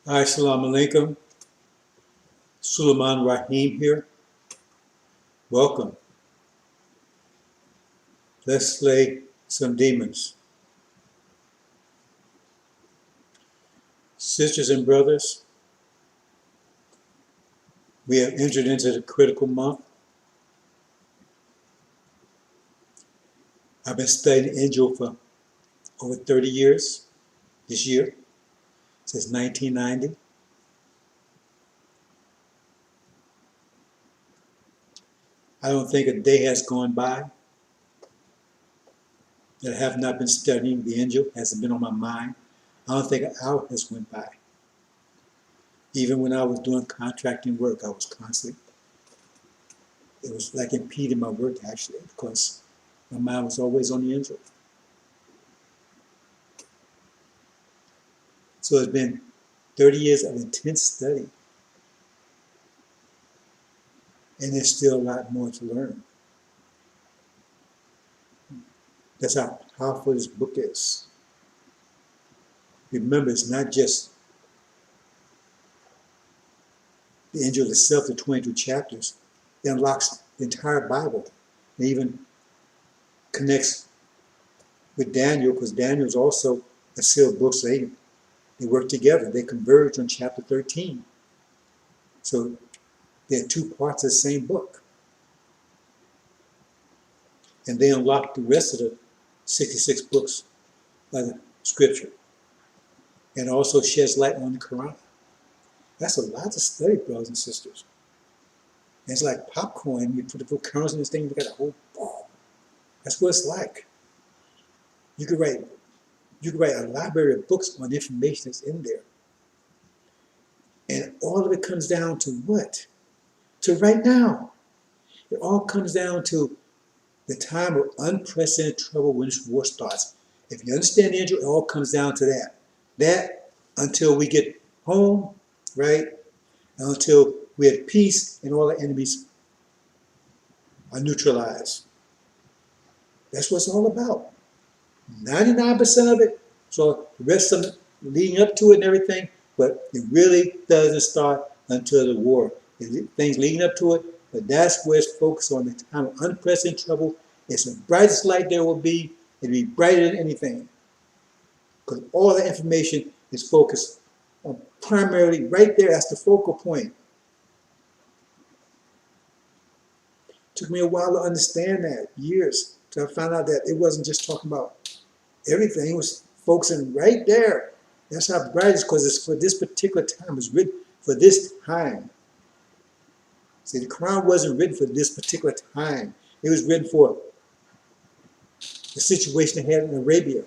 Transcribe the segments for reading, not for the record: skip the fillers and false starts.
Hi, Assalamu alaikum. Suleiman Raheem here. Welcome. Let's slay some demons. Sisters and brothers, we have entered into the critical month. I've been studying Injil for over 30 years this year, since 1990. I don't think a day has gone by that I have not been studying the Injil, hasn't been on my mind. I don't think an hour has went by. Even when I was doing contracting work, I was constantly, it was like impeding my work actually, because my mind was always on the Injil. So it's been 30 years of intense study, and there's still a lot more to learn. That's how powerful this book is. Remember, it's not just the Injil itself, the 22 chapters. It unlocks the entire Bible. It even connects with Daniel, because Daniel is also a sealed book, so they work together. They converge on chapter 13. So they're two parts of the same book. And they unlock the rest of the 66 books by the scripture. And also sheds light on the Quran. That's a lot to study, brothers and sisters. And it's like popcorn. You put the kernels in this thing, you got a whole ball. That's what it's like. You could write a library of books on the information that's in there. And all of it comes down to what? To right now. It all comes down to the time of unprecedented trouble when this war starts. If you understand the Injil, it all comes down to that. That until we get home, right? Until we're at peace and all our enemies are neutralized. That's what it's all about. 99% of it, so the rest of it leading up to it and everything, but it really doesn't start until the war. Things leading up to it, but that's where it's focused on, the time of unprecedented trouble. It's the brightest light there will be. It'll be brighter than anything, because all the information is focused on primarily right there. That's the focal point. Took me a while to understand that, years, till I found out that it wasn't just talking about everything. It was focusing right there. That's how bright it is, because it's for this particular time. It's written for this time. See, the Quran wasn't written for this particular time. It was written for the situation they had in Arabia.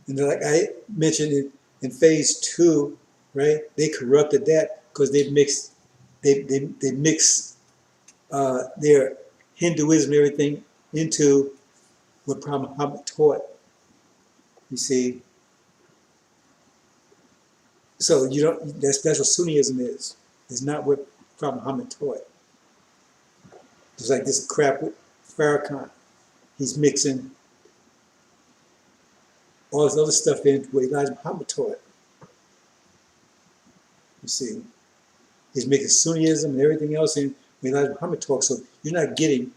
And like I mentioned in phase 2, right? They corrupted that because they mixed their Hinduism and everything into what Prophet Muhammad taught. You see, so you don't. That's what Sunnism is. It's not what Prophet Muhammad taught. It's like this crap with Farrakhan. He's mixing all this other stuff into what Elijah Muhammad taught. You see, he's making Sunnism and everything else in what Elijah Muhammad taught. So you're not getting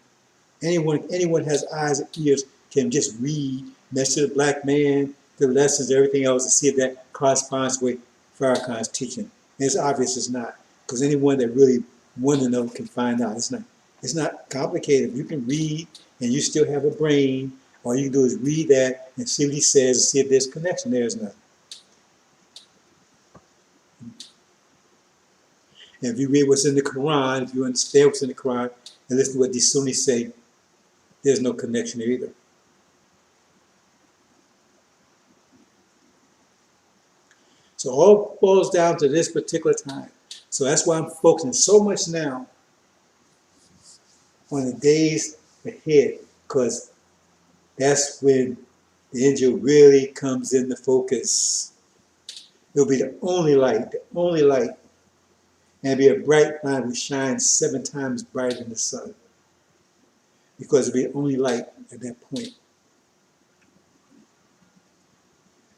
anyone has eyes and ears can just read Message of the Black Man, the lessons, everything else, and see if that corresponds with Farrakhan's teaching. And it's obvious it's not, because anyone that really wants to know can find out. It's not complicated. You can read and you still have a brain. All you can do is read that and see what he says and see if there's a connection. There is none. And if you read what's in the Quran, if you understand what's in the Quran, and listen to what these Sunnis say, there's no connection there either. So all boils down to this particular time. So that's why I'm focusing so much now on the days ahead, because that's when the Injil really comes into focus. It'll be the only light, and it'll be a bright light which shines 7 times brighter than the sun, because it'll be the only light at that point.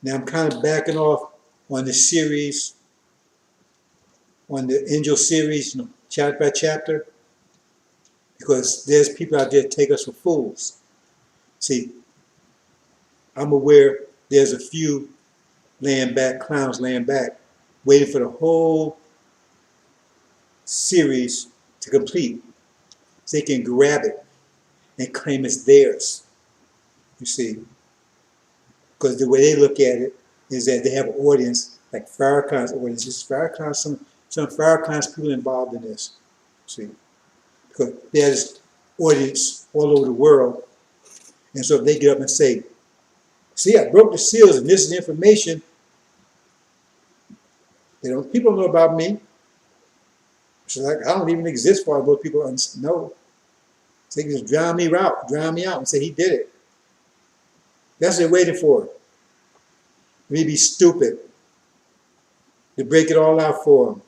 Now I'm kind of backing off on the series, on the angel series, chapter by chapter, because there's people out there that take us for fools. See, I'm aware there's a few clowns laying back, waiting for the whole series to complete so they can grab it and claim it's theirs, you see. Because the way they look at it is that they have an audience, like Farrakhan's audience. Some Farrakhan's people involved in this, see. Because there's audience all over the world. And so if they get up and say, see, I broke the seals and this is information, people don't know about me. It's like, I don't even exist for most people know. So they can just drown me out and say he did it. That's what they're waiting for. Me be stupid to break it all out for them.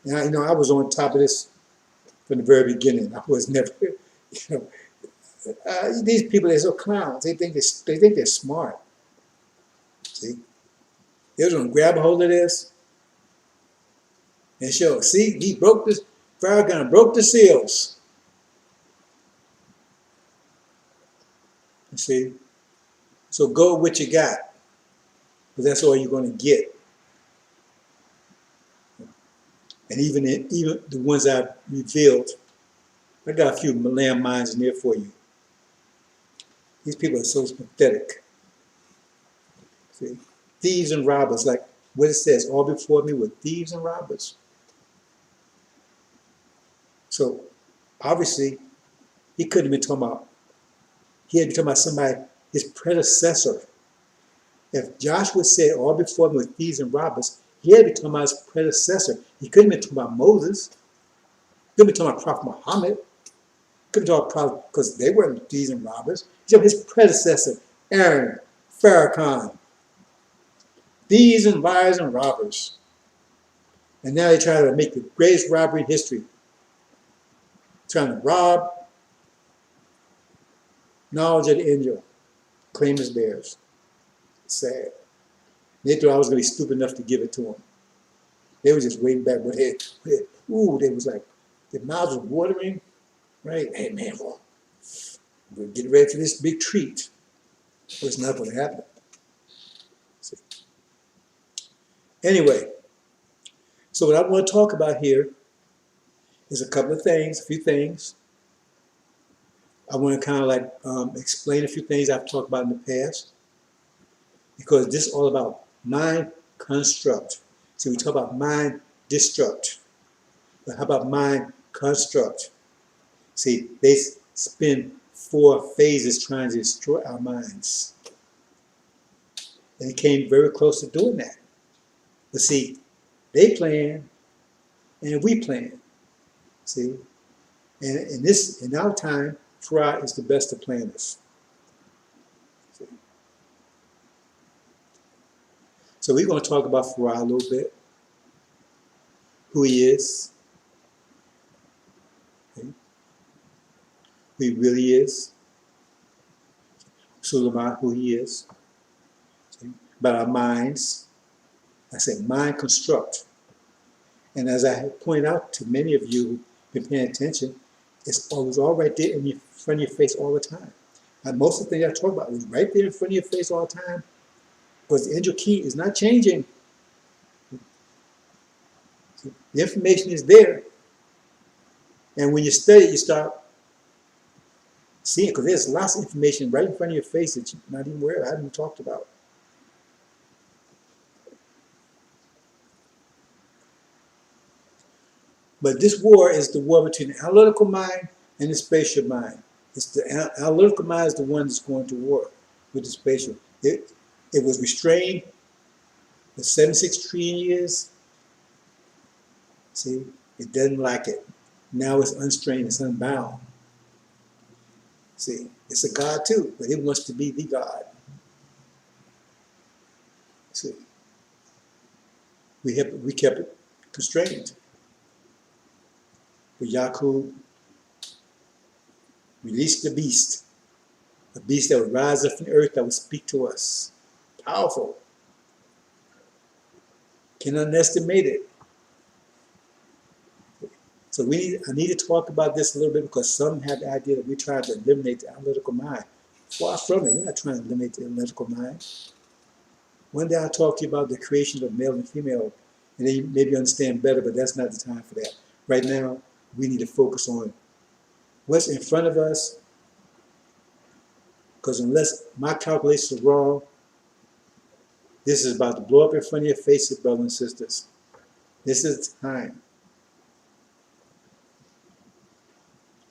And I was on top of this from the very beginning. I was never, these people, they're so clowns. They think they're smart. See, they're gonna grab a hold of this and show. See, he broke this. Farrakhan broke the seals. You see, so go with what you got, because that's all you're gonna get. And even the ones I've revealed, I got a few landmines in there for you. These people are so pathetic. See, thieves and robbers, like what it says, all before me were thieves and robbers. So obviously, he couldn't have been talking about, he had to be talking about somebody, his predecessor. If Joshua said, all before me were thieves and robbers, he had to be talking about his predecessor. He couldn't have been talking about Moses. He couldn't have been talking about Prophet Muhammad. He couldn't have been talking about, because they weren't thieves and robbers. He said his predecessor, Aaron, Farrakhan. Thieves and liars and robbers. And now they try to make the greatest robbery in history. Trying to rob knowledge of the angel, claim it's theirs. It's sad. They thought I was going to be stupid enough to give it to them. They were just waiting back. They was like, their mouths were watering, right? Hey, man, well, we're getting ready for this big treat. But it's not going to happen. See? Anyway, so what I want to talk about here is a few things. I want to kind of like explain a few things I've talked about in the past, because this is all about mind construct. See, we talk about mind destruct, but how about mind construct? See, they spend 4 phases trying to destroy our minds. And it came very close to doing that. But see, they plan and we plan. See? And in our time, Fra is the best of planners. See? So we're going to talk about Fra a little bit. Who he is. Okay? Who he really is. Suleiman, who he is. See? About our minds. I said mind construct. And as I have pointed out to many of you who've been paying attention, it's always all right there in front of your face all the time. And most of the things I talk about was right there in front of your face all the time, because the angel key is not changing. The information is there. And when you study it, you start seeing it, because there's lots of information right in front of your face that you're not even aware of, I haven't even talked about. But this war is the war between the analytical mind and the spatial mind. It's the analytical mind is the one that's going to war with the spatial. It was restrained for 76 trillion years. See, it doesn't like it. Now it's unstrained, it's unbound. See, it's a God too, but it wants to be the God. See, we kept it constrained. But Yaqub released the beast that would rise up from the earth, that would speak to us. Powerful. can underestimate it. So I need to talk about this a little bit because some have the idea that we're trying to eliminate the analytical mind. Far from it. We're not trying to eliminate the analytical mind. One day I'll talk to you about the creation of male and female, and then you maybe understand better, but that's not the time for that. Right now, we need to focus on what's in front of us, because unless my calculations are wrong, this is about to blow up in front of your faces, brothers and sisters. This is the time.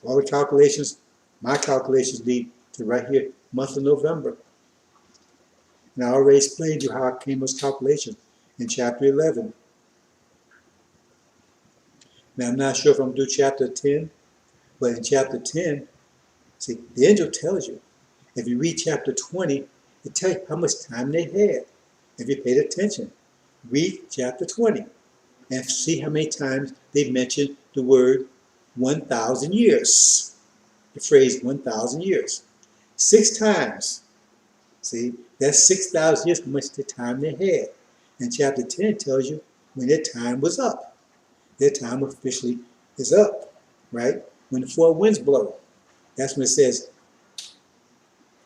All the calculations, my calculations lead to right here, month of November. And I already explained to you how I came to those calculations in chapter 11. Now, I'm not sure if I'm going to do chapter 10, but in chapter 10, see, the angel tells you. If you read chapter 20, it tells you how much time they had. If you paid attention, read chapter 20 and see how many times they mentioned the word 1,000 years, the phrase 1,000 years. 6 times. See, that's 6,000 years, how much the time they had. And chapter 10 tells you when their time was up. Their time officially is up, right? When the 4 winds blow, that's when it says,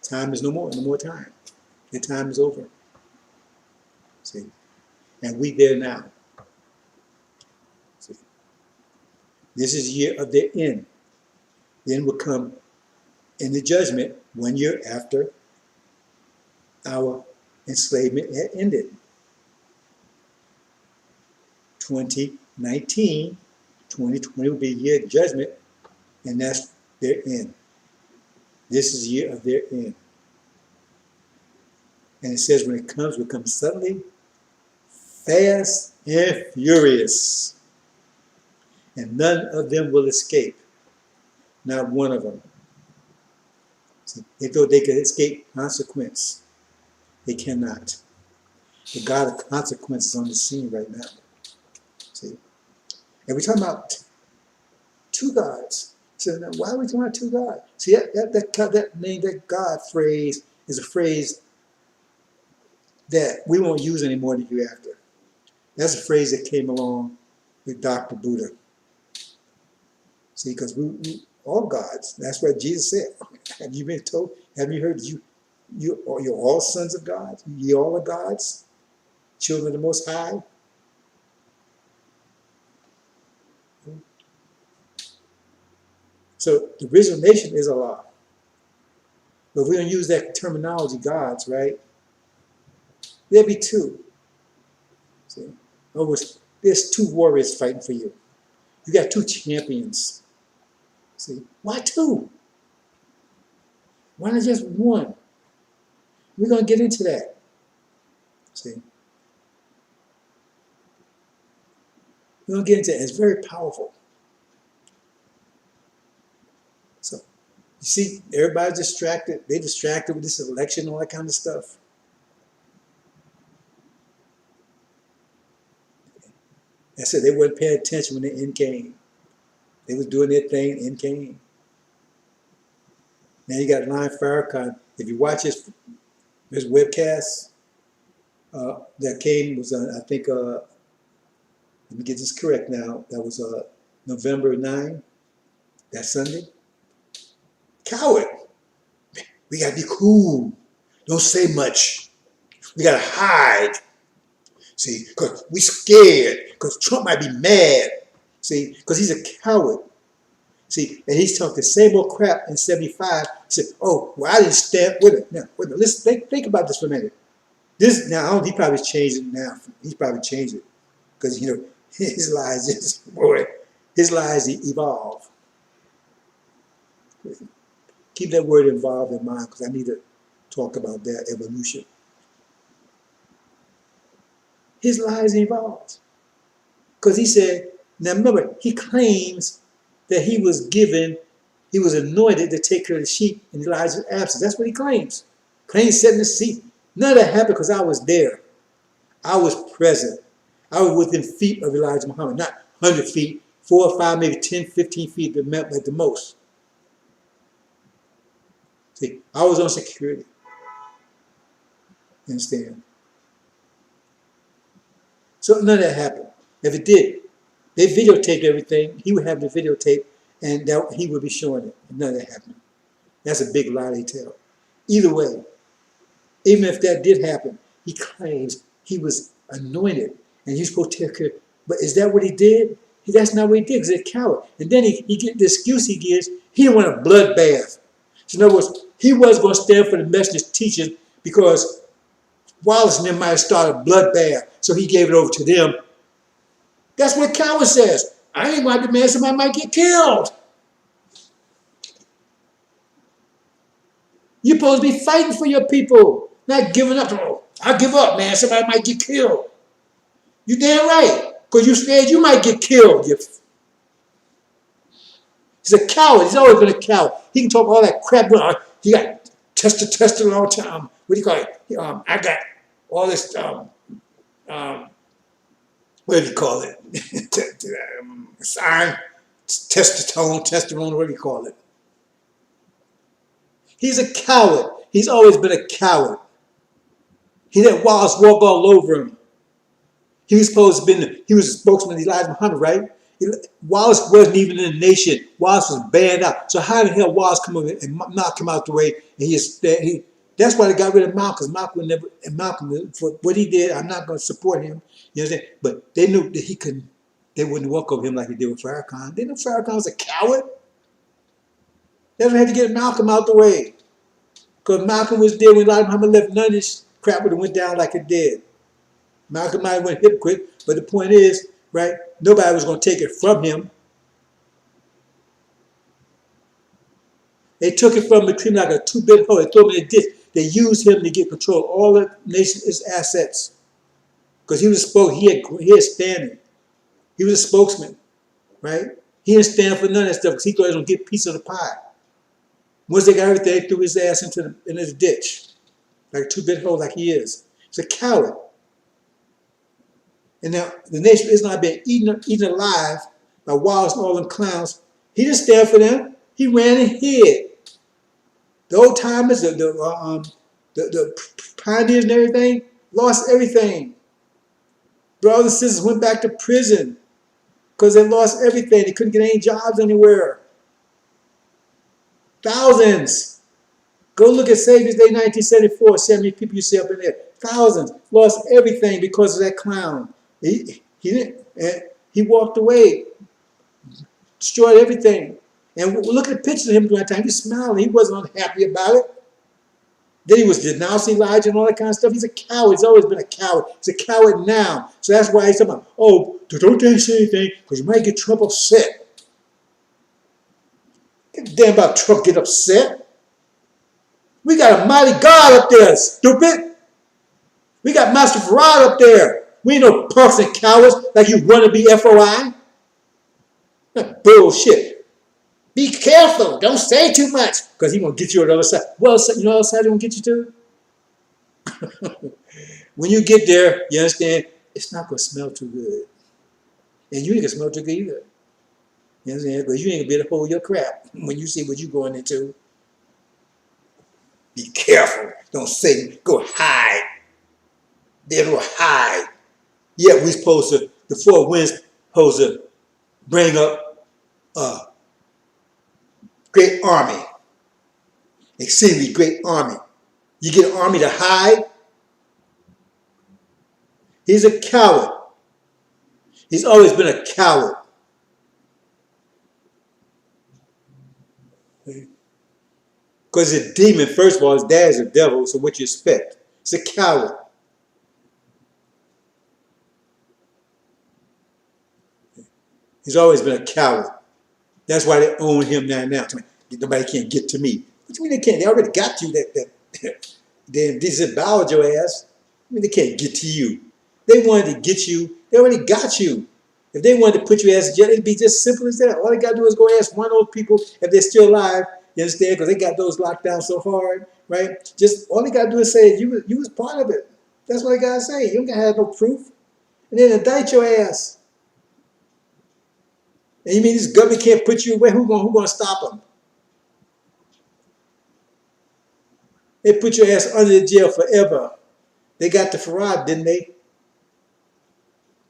time is no more time. Their time is over. See, and we there now. See, this is the year of their end. Then will come in the judgment 1 year after our enslavement had ended. 2019, 2020 will be a year of judgment, and that's their end. This is the year of their end. And it says when it comes, it will come suddenly, fast and furious. And none of them will escape. Not one of them. See, they thought they could escape consequence. They cannot. The God of consequences is on the scene right now. See? And we're talking about 2 gods. So now why are we talking about 2 gods? See, that name, that God phrase is a phrase that we won't use anymore in the hereafter. That's a phrase that came along with Dr. Buddha. See, because we all gods. That's what Jesus said. Have you been told? Have you heard you're all sons of God? You all are gods, children of the Most High. So the original nation is Allah. But if we don't use that terminology, gods, right? There'll be 2. See? In other words, there's 2 warriors fighting for you. You got 2 champions. See? Why 2? Why not just 1? We're going to get into that. See? We're going to get into it. It's very powerful. So, you see, everybody's distracted. They're distracted with this election and all that kind of stuff. I said they weren't paying attention when the end came. They was doing their thing, end came. Now you got Lion Farrakhan. If you watch his webcast, that came was I think let me get this correct now. That was November 9, that Sunday. Coward. We gotta be cool. Don't say much. We gotta hide. See, because we scared. Because Trump might be mad. See, because he's a coward. See, and he's talking the same old crap in 75. He said, oh, well, I didn't stand with it. Now, wait a minute, listen, think about this for a minute. This, now, he probably changed it now. He's probably changed it. Because, you know, his lies just, boy, his lies evolve. Keep that word involved in mind because I need to talk about that evolution. His lies evolved. Because he said, now remember, he claims that he was anointed to take care of the sheep in Elijah's absence. That's what he claims. Claims sitting in the seat. None of that happened because I was there. I was present. I was within feet of Elijah Muhammad, not 100 feet, 4 or 5, maybe 10, 15 feet at the most. See, I was on security. You understand? So none of that happened. If it did, they videotaped everything. He would have the videotape, and that he would be showing it. None of that happened. That's a big lie they tell. Either way, even if that did happen, he claims he was anointed and he's supposed to take care. But is that what he did? That's not what he did because he's a coward. And then he get the excuse he gives, he didn't want a bloodbath. So in other words, he was going to stand for the message teaching because Wallace and them might have started a bloodbath. So he gave it over to them. That's what coward says. I ain't going to demand somebody might get killed. You're supposed to be fighting for your people, not giving up. Oh, I give up, man. Somebody might get killed. You damn right, because you scared you might get killed. He's a coward. He's always been a coward. He can talk all that crap. He got tested all the time. What do you call it? I got all this, what do you call it? Iron, testosterone, what do you call it? He's a coward. He's always been a coward. He let Wallace walk all over him. He was supposed to be, he was a spokesman of Elijah Muhammad, right? Wallace wasn't even in the nation. Wallace was banned out. So how the hell Wallace come up and knock him out the way? And that's why they got rid of Malcolm. Malcolm, for what he did, I'm not going to support him. You understand? But they knew that they wouldn't walk over him like they did with Farrakhan. They knew Farrakhan was a coward. They had to get Malcolm out the way. Because Malcolm was there when Elijah Muhammad left. None of this crap would have went down like it did. Malcolm might have went hypocrite, but the point is, right, nobody was going to take it from him. They took it from him between like a 2-bit hole. They threw him in a ditch. They used him to get control of all the nation's assets. Because he was he had standing. He was a spokesman, right? He didn't stand for none of that stuff because he thought he was going to get a piece of the pie. Once they got everything, they threw his ass into the ditch. Like a 2-bit hole like he is. He's a coward. And now the nation of Islam being eaten alive by Wallace and all them clowns. He didn't stand for them. He ran and hid. The old timers, the pioneers and everything, lost everything. Brothers and sisters went back to prison because they lost everything. They couldn't get any jobs anywhere. Thousands. Go look at Savior's Day 1974. See how many people you see up in there. Thousands lost everything because of that clown. He walked away, destroyed everything. And look at the pictures of him during that time. He was smiling. He wasn't unhappy about it. Then he was denouncing Elijah and all that kind of stuff. He's a coward. He's always been a coward. He's a coward now. So that's why he's talking about, oh, don't say anything because you might get Trump upset. Get damn about Trump get upset. We got a mighty God up there, stupid. We got Master Farad up there. We ain't no punks and cowards like you want to be FOI. Bullshit. Be careful. Don't say too much because he's going to get you on the other side. Well, you know what other side he's going to get you to? When you get there, you understand, it's not going to smell too good. And you ain't going to smell too good either. You understand? Because you ain't going to be able to hold your crap when you see what you're going into. Be careful. Don't say, go hide. They will hide. Yet we're supposed to, the four winds supposed to bring up a great army. Exceedingly great army. You get an army to hide? He's a coward. He's always been a coward. Because he's a demon, first of all, his dad is a devil, so what you expect? He's a coward. He's always been a coward. That's why they own him now. Nobody can't get to me. What do you mean they can't? They already got you. They disemboweled your ass. I mean, they can't get to you. They wanted to get you. They already got you. If they wanted to put your ass in jail, it'd be just simple as that. All they got to do is go ask one of those people if they're still alive. You understand? Because they got those locked down so hard, right? Just all they got to do is say you was part of it. That's what they got to say. You don't got to have no proof. And then indict your ass. And you mean this government can't put you away? Who gonna stop them? They put your ass under the jail forever. They got the Farad, didn't they?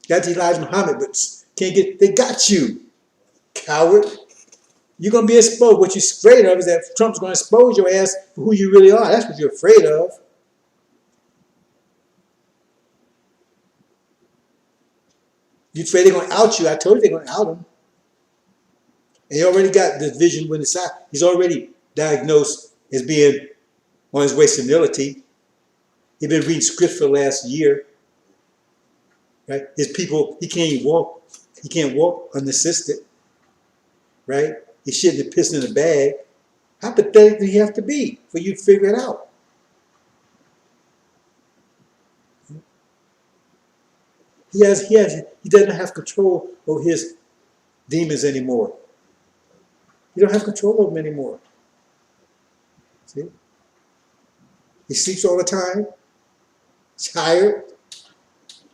Got Elijah Muhammad, but can't get. They got you, coward. You're gonna be exposed. What you're afraid of is that Trump's gonna expose your ass for who you really are. That's what you're afraid of. You're afraid they're gonna out you. I told you they're gonna out him. And he already got the vision when it's out. He's already diagnosed as being on his way to senility. He's been reading scripture for the last year. Right? His people, he can't even walk. He can't walk unassisted. Right? He's shitting and pissing in a bag. How pathetic do you have to be for you to figure it out? He doesn't have control over his demons anymore. You don't have control over them anymore. See? He sleeps all the time. Tired.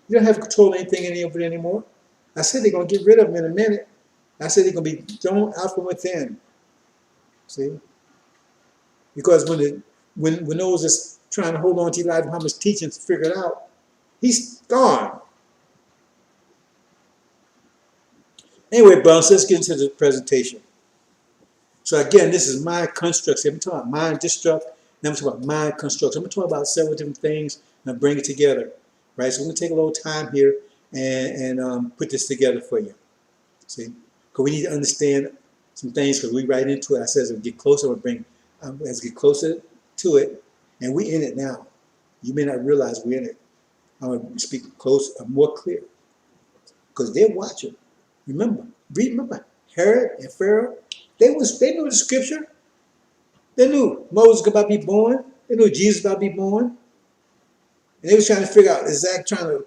You don't have control of anything any of it anymore. I said they're going to get rid of him in a minute. I said they're going to be thrown out from within. See? Because when those that's trying to hold on to Elijah Muhammad's teachings to figure it out, he's gone. Anyway, brothers, let's get into the presentation. So again, this is mind constructs. I'm talking about mind destruct, and I'm talking about mind constructs. I'm going to talk about several different things and bring it together. Right? So we're going to take a little time here and put this together for you. See? Because we need to understand some things because we right into it. I said as we get closer, as we get closer to it, and we're in it now. You may not realize we're in it. I'm going to speak close, more clear. Because they're watching. Remember, Herod and Pharaoh, they knew the scripture. They knew Moses was about to be born. They knew Jesus was about to be born. And they was trying to figure out trying to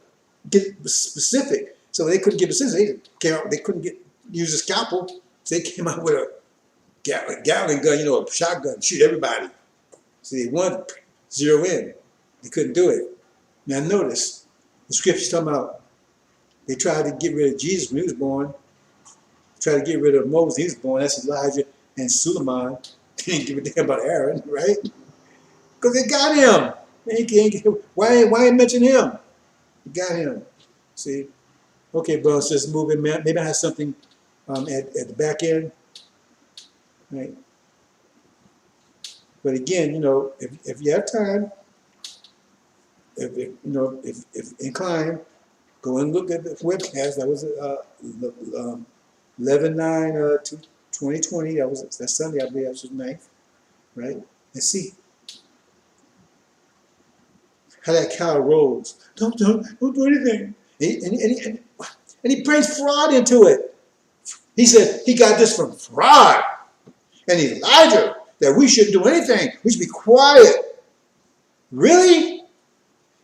get specific. So they couldn't get specific. They couldn't use a scalpel. So they came out with a Gatling gun, a shotgun, shoot everybody. So they wanted to zero in. They couldn't do it. Now notice, the scripture's talking about they tried to get rid of Jesus when he was born. Tried to get rid of Moses when he was born. That's Elijah and Suleiman. They didn't give a damn about Aaron, right? Because they got him. Why mention him? You got him. See? Okay, bro, so let's move in. Maybe I have something at the back end. Right? But again, if you have time, if inclined, go and look at the webcast. That was 11/9/2020. That's Sunday, I believe. That was the 9th, right? And see how that cow rolls. Don't do anything. And he brings fraud into it. He said he got this from fraud. And Elijah, that we shouldn't do anything. We should be quiet. Really?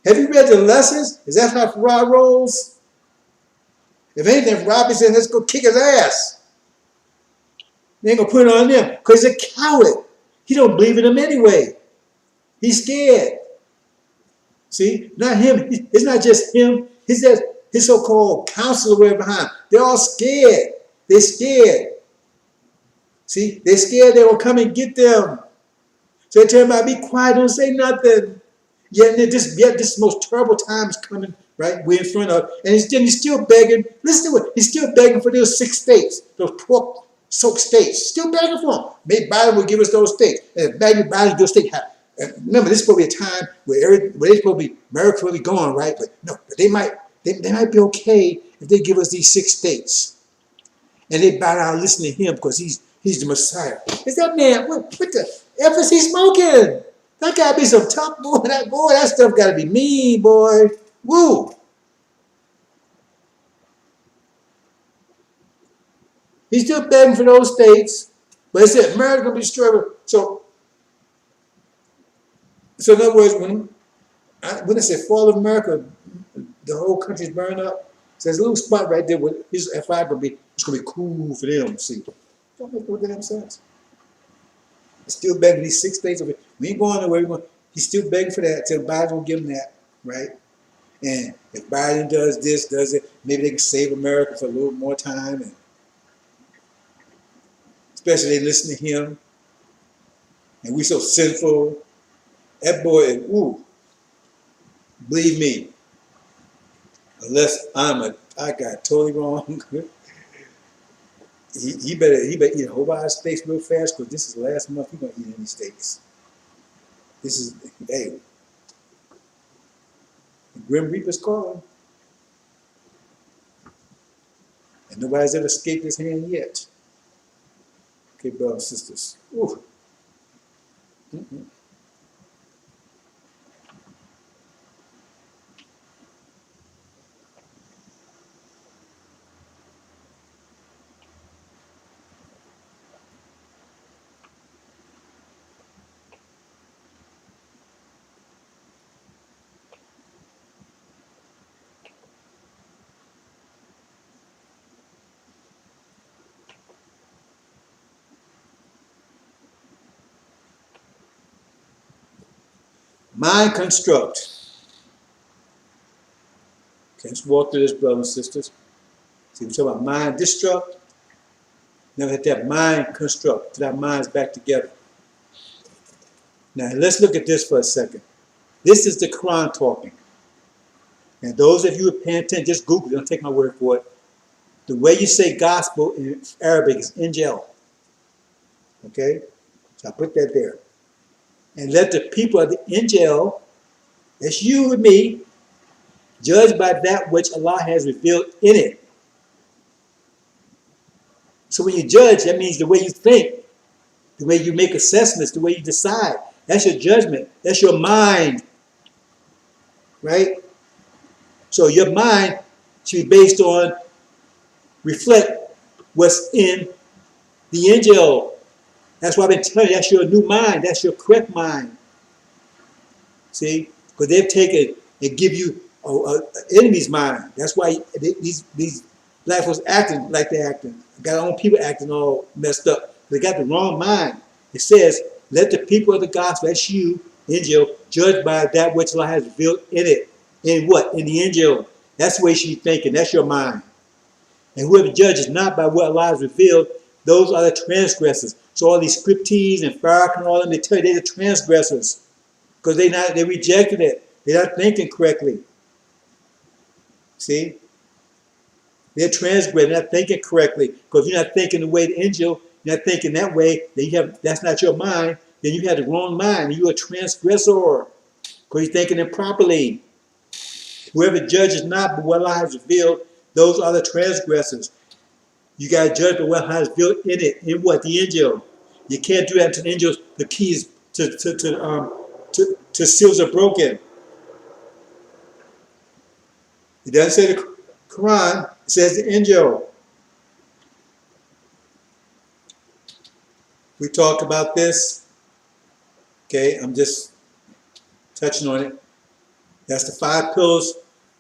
Have you read the lessons? Is that how fraud rolls? If anything, Robbie said, let's go kick his ass. They ain't going to put it on him because he's a coward. He don't believe in him anyway. He's scared. See, not him. It's not just him. It's just his so-called counselor way behind. They're all scared. They're scared. See, they're scared they will come and get them. So they tell him, be quiet, don't say nothing. Yet this most terrible time is coming, right? We're in front of, and he's still begging. Listen to it. He's still begging for those 6 states, those pork-soaked states. Still begging for them. Maybe Biden will give us those states. And maybe Biden those states have. Remember, this is supposed to be a time where they're supposed to be, America will be gone, right? But no, but they might be okay if they give us these 6 states. And they bow down and listen to him because he's the Messiah. Is that man, what the F is he smoking? That gotta be some tough boy. That stuff gotta be mean, boy. Woo. He's still begging for those states, but he said America gonna be destroyed. So in other words, when I say fall of America, the whole country's burned up. So there's a little spot right there where his FI it's gonna be cool for them. See, don't make no damn sense. He's still begging these 6 states. We ain't going nowhere. He's still begging for that until Biden will give him that, right? And if Biden does this, does it, maybe they can save America for a little more time. And especially they listen to him. And we so sinful. That boy, believe me, unless I'm a I got totally wrong. He better eat a whole lot of steaks real fast because this is the last month he's gonna eat any steaks. This is hey, the Grim Reaper's calling, and nobody's ever escaped his hand yet. Okay, brothers and sisters. Ooh. Mm-mm. Mind construct. Okay, let's walk through this, brothers and sisters. See, we're talking about mind destruct. Now we have to have mind construct. Put our minds back together. Now let's look at this for a second. This is the Quran talking. And those of you who are paying attention, just Google it. Don't take my word for it. The way you say gospel in Arabic is Injil. Okay? So I put that there. And let the people of the Injil, that's you and me, judge by that which Allah has revealed in it. So when you judge, that means the way you think, the way you make assessments, the way you decide. That's your judgment. That's your mind. Right? So your mind should be based on, reflect what's in the Injil. That's why I've been telling you, that's your new mind. That's your correct mind. See? Because they've taken and give you an enemy's mind. That's why these black folks acting like they're acting. Got their own people acting all messed up. They got the wrong mind. It says, let the people of the gospel, that's you, Injil, judge by that which Allah has revealed in it. In what? In the Injil. That's the way she's thinking. That's your mind. And whoever judges not by what Allah has revealed, those are the transgressors. So all these scriptees and Farrakhan and all them, they tell you they're the transgressors. Because they rejected it. They're not thinking correctly. See? They're transgressing, they're not thinking correctly. Because you're not thinking the way the Injil, you're not thinking that way, then that's not your mind, then you have the wrong mind. You're a transgressor. Because you're thinking improperly. Whoever judges not by what Allah has revealed, those are the transgressors. You got to judge by what Allah has revealed in it. In what? The Injil. You can't do that until the Injil, the keys to seals are broken. It doesn't say the Quran, it says the Injil. We talked about this. Okay, I'm just touching on it. That's the 5 pillars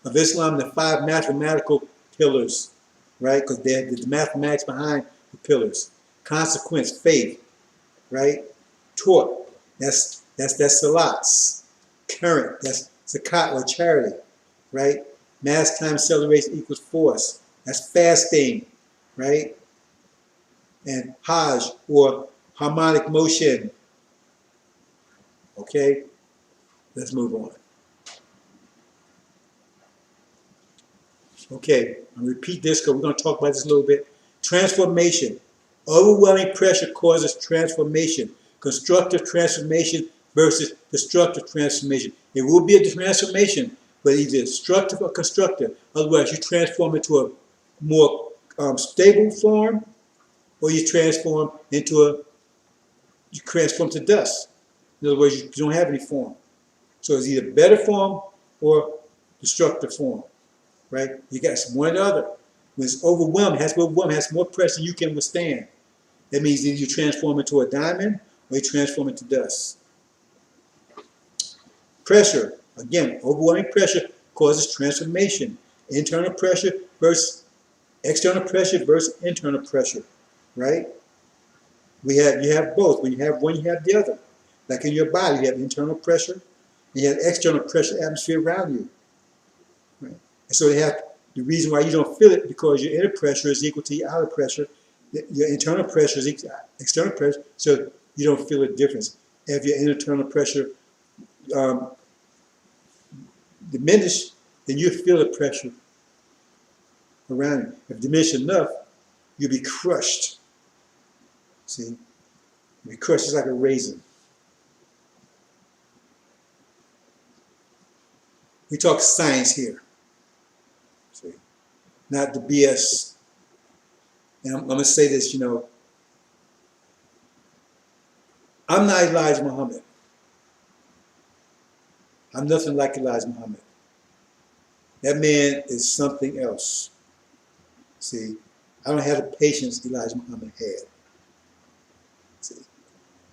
of Islam, the 5 mathematical pillars, right? Because they're the mathematics behind the pillars. Consequence, faith, right? Taught, that's salats. Current, that's zakat or charity, right? Mass time acceleration equals force. That's fasting, right? And Hajj or harmonic motion. Okay, let's move on. Okay, I'll repeat this because we're going to talk about this a little bit. Transformation. Overwhelming pressure causes transformation. Constructive transformation versus destructive transformation. It will be a transformation, but either destructive or constructive. Otherwise, you transform into a more stable form, or you transform to dust. In other words, you don't have any form. So it's either better form or destructive form, right? You got one or the other. When it's overwhelming, has more pressure than you can withstand. That means either you transform into a diamond or you transform into dust. Pressure, again, overwhelming pressure causes transformation. Internal pressure versus external pressure versus internal pressure, right? You have both. When you have one, you have the other. Like in your body, you have internal pressure, and you have external pressure, atmosphere around you. Right? And so the reason why you don't feel it because your inner pressure is equal to your outer pressure. Your internal pressure is equal to external pressure, so you don't feel a difference. If your internal pressure diminish, then you feel the pressure. around you. If diminished enough, you'll be crushed. See? You'll be crushed just like a raisin. We talk science here. See? Not the BS. And I'm going to say this, I'm not Elijah Muhammad. I'm nothing like Elijah Muhammad. That man is something else. See, I don't have the patience Elijah Muhammad had. See,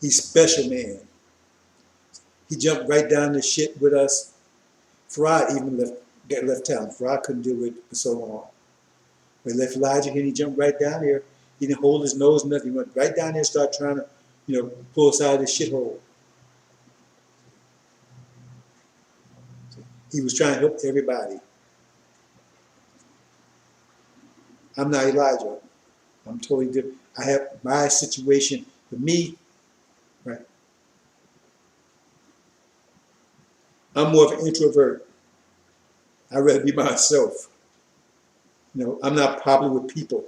he's a special man. He jumped right down the shit with us. Farad even left town. Farad couldn't deal with it for so long. But he left Elijah here and he jumped right down there. He didn't hold his nose, nothing. He went right down there and started trying to, pull us out of this shithole. He was trying to help everybody. I'm not Elijah. I'm totally different. I have my situation. For me, right? I'm more of an introvert. I'd rather be by myself. I'm not popular with people.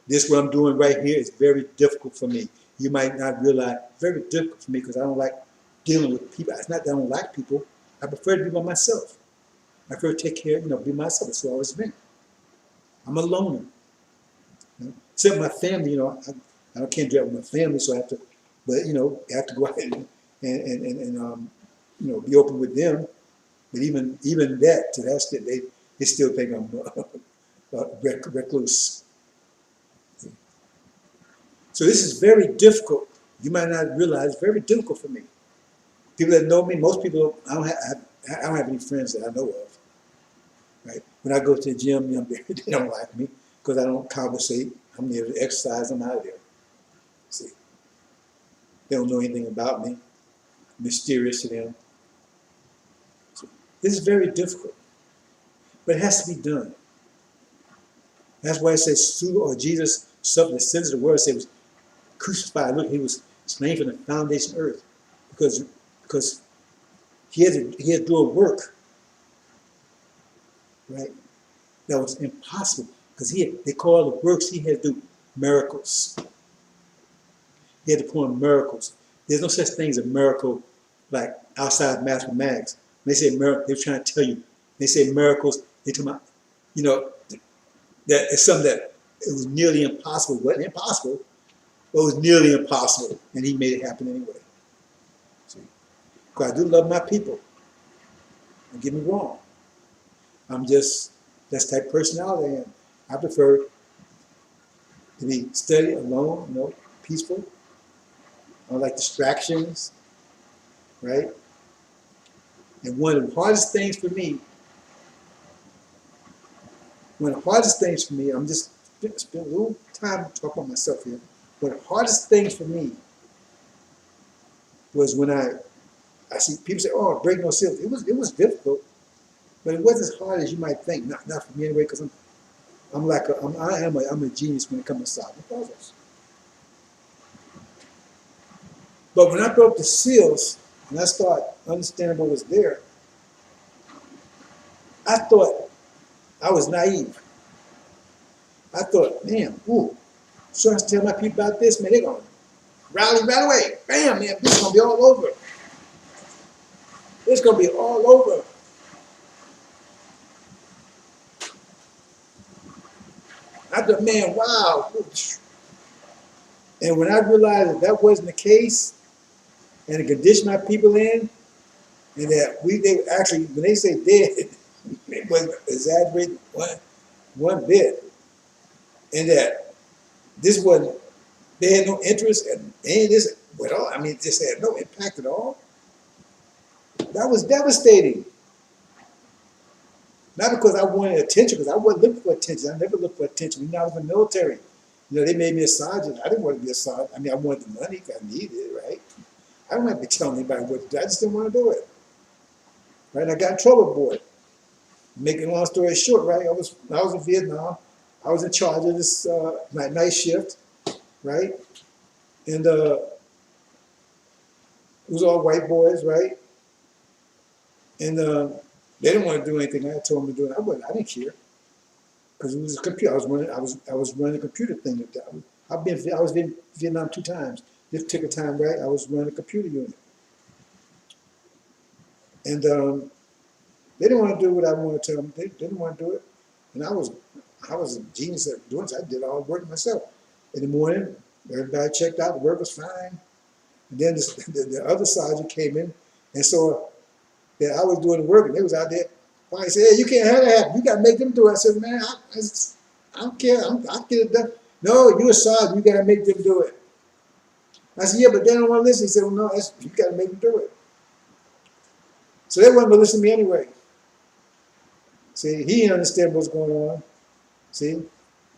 This what I'm doing right here is very difficult for me. You might not realize it's very difficult for me because I don't like dealing with people. It's not that I don't like people. I prefer to be by myself. I prefer to take care, be myself. That's what I always been. I'm a loner. Except my family, I can't do that with my family, so I have to, but I have to go out and be open with them. But even that, to that extent, they still think I'm recluse. So this is very difficult. You might not realize it's very difficult for me. People that know me, most people, I don't have any friends that I know of. Right? When I go to the gym, they don't like me because I don't conversate. I'm there to exercise. I'm out of there. See, they don't know anything about me. Mysterious to them. So this is very difficult, but it has to be done. That's why it says, or Jesus suffered the sins of the world. It was crucified. Look, he was slain from the foundation of earth because he had to do a work, right? That was impossible because they call the works he had to do miracles. He had to perform miracles. There's no such thing as a miracle like outside mathematics. When they say miracle, they're trying to tell you. They say miracles, they're talking about, that it's something that it was nearly impossible. It wasn't impossible, but it was nearly impossible, and he made it happen anyway. See? Because I do love my people. Don't get me wrong. I'm just, that's the type of personality I am. I prefer to be steady, alone, peaceful. I don't like distractions, right? And one of the hardest things for me, I'm just spend a little time to talk about myself here. One of the hardest things for me was when I see people say, "Oh, break no seals." It was difficult, but it wasn't as hard as you might think. Not for me anyway, because I'm a genius when it comes to solving puzzles. But when I broke the seals and I started understanding what was there, I thought I was naive. I thought, man, so I was telling my people about this, man, they're going to rally right away. Bam, man, this is going to be all over. It's going to be all over. I thought, man, wow. And when I realized that wasn't the case, and the condition my people in, and that they actually, when they say dead, it wasn't exaggerated one bit. And that this wasn't, they had no interest in any of this at all. I mean, it just had no impact at all. That was devastating. Not because I wanted attention, because I wasn't looking for attention. I never looked for attention. Even when I was in the military, they made me a sergeant. I didn't want to be a sergeant. I mean, I wanted the money because I needed it, right? I don't have to be telling anybody what to do. I just didn't want to do it. Right? And I got in trouble for it. Making a long story short, right? I was in Vietnam. I was in charge of this night shift, right? And it was all white boys, right? And they didn't want to do anything I told them to do. I didn't care. because it was a computer. I was running a computer thing. I was in Vietnam 2 times. This particular time, right? I was running a computer unit, and they didn't want to do what I wanted to tell them. They didn't want to do it, and I was a genius at doing it. I did all the work myself. In the morning, everybody checked out. The work was fine. And then the other sergeant came in and saw that I was doing the work, and they was out there. Why he said, "Hey, you can't have that happen. You got to make them do it." I said, "Man, I don't care. I'll get it done." "No, you're a sergeant. You got to make them do it." I said, "Yeah, but they don't want to listen." He said, "Well, no, you got to make them do it." So they wasn't going to listen to me anyway. See, he didn't understand what's going on. See,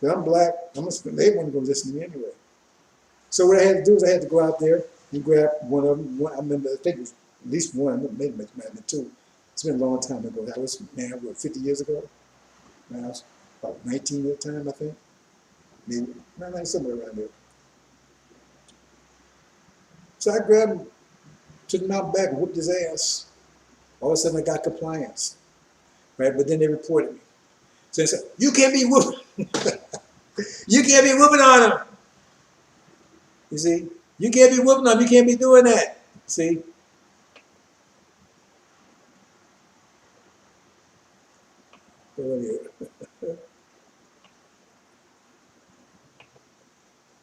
but I'm black. They wasn't going to listen to me anyway. So what I had to do is I had to go out there and grab one of them. I remember, I think it was at least one, maybe two. It's been a long time ago. That was, man, what, 50 years ago? Man, I was about 19 at the time, I think. Maybe, somewhere around there. So I grabbed him, took him out back, whooped his ass. All of a sudden I got compliance, right? But then they reported me. So they said, "You can't be whooping. You can't be whooping on him. You see, you can't be whooping on him. You can't be doing that." See?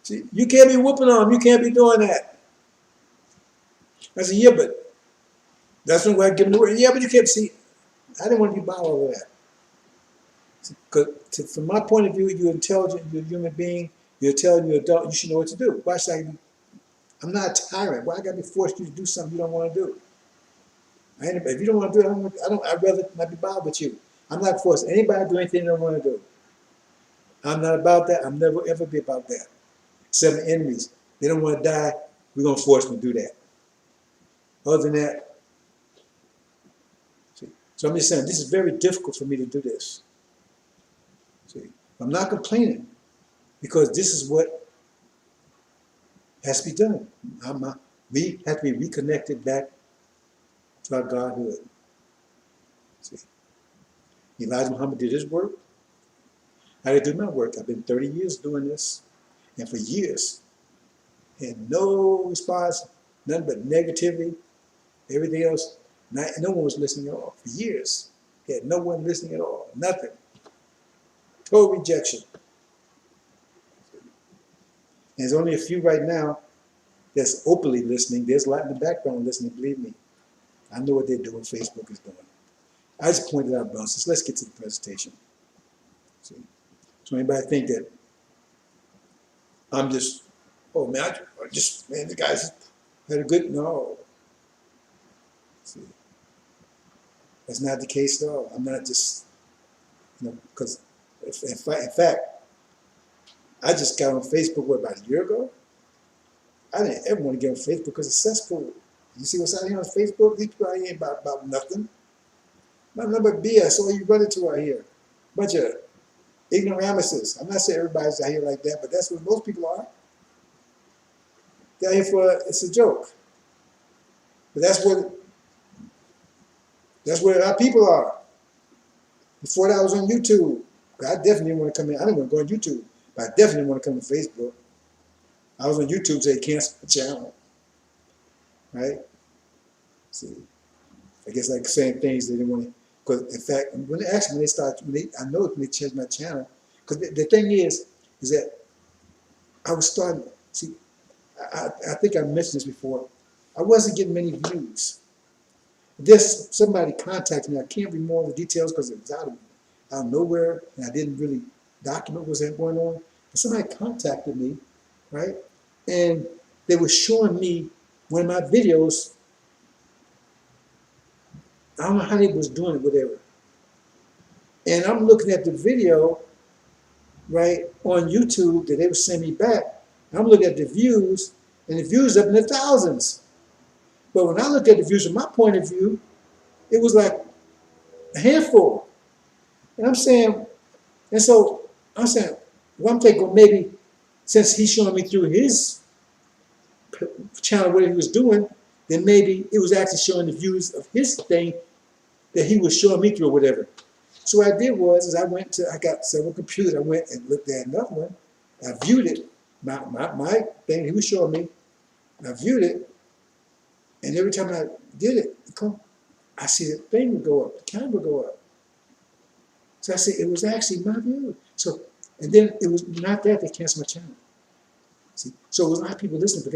See, you can't be whooping on him. You can't be doing that. I said, "Yeah, but that's when I give him the word." "Yeah, but you can't." See, I didn't want to be bothered over that. Because from my point of view, you're intelligent, you're a human being, you're intelligent, you're adult, you should know what to do. Why should I'm not a tyrant. Why I gotta be forced you to do something you don't want to do? If you don't want to do it, I'd rather not be bothered with you. I'm not forcing anybody to do anything they don't want to do. I'm not about that. I'll never ever be about that. Except my enemies. They don't want to die, we're gonna force them to do that. Other than that, see. So I'm just saying this is very difficult for me to do this. See, I'm not complaining because this is what has to be done. We have to be reconnected back to our Godhood. See, Elijah Muhammad did his work. I did do my work. I've been 30 years doing this, and for years, had no response, nothing but negativity, everything else. No one was listening at all. For years, had no one listening at all, nothing. Total rejection. And there's only a few right now that's openly listening. There's a lot in the background listening, believe me. I know what they're doing, Facebook is doing. I just pointed out, brothers. Let's get to the presentation. See? So anybody think that I'm just, oh man, man, the guys had a good, no. See? That's not the case at all. I'm not just, because in fact, I just got on Facebook, about a year ago? I didn't ever want to get on Facebook because it's cesspool. You see what's out here on Facebook? These people out here ain't about nothing. Nothing but BS. All you run into out here. Bunch of ignoramuses. I'm not saying everybody's out here like that, but that's what most people are. They're out here it's a joke. But that's where our people are. Before that, I was on YouTube. I definitely didn't want to come in. I didn't want to go on YouTube, but I definitely didn't want to come to Facebook. I was on YouTube, say cancel the channel. Right? See, I guess like saying things they didn't want to. Because in fact, when they changed my channel, because the thing is that I was starting. See, I think I mentioned this before. I wasn't getting many views. This somebody contacted me. I can't remember the details because it was out of nowhere, and I didn't really document what's going on. But somebody contacted me, right? And they were showing me one of my videos. I don't know how they was doing it, whatever. And I'm looking at the video, right, on YouTube that they were sending me back. And I'm looking at the views, and the views up in the thousands. But when I look at the views from my point of view, it was like a handful. And I'm saying, well, I'm thinking, well, maybe since he's showing me through his channel what he was doing, then maybe it was actually showing the views of his thing that he was showing me through or whatever. So what I did was, is I got several computers. I went and looked at another one. I viewed it. My thing he was showing me. I viewed it, and every time I did it, I see the thing would go up, the camera would go up. So I said, it was actually my view. So, and then it was not that they canceled my channel. See, so it was a lot of people listening, but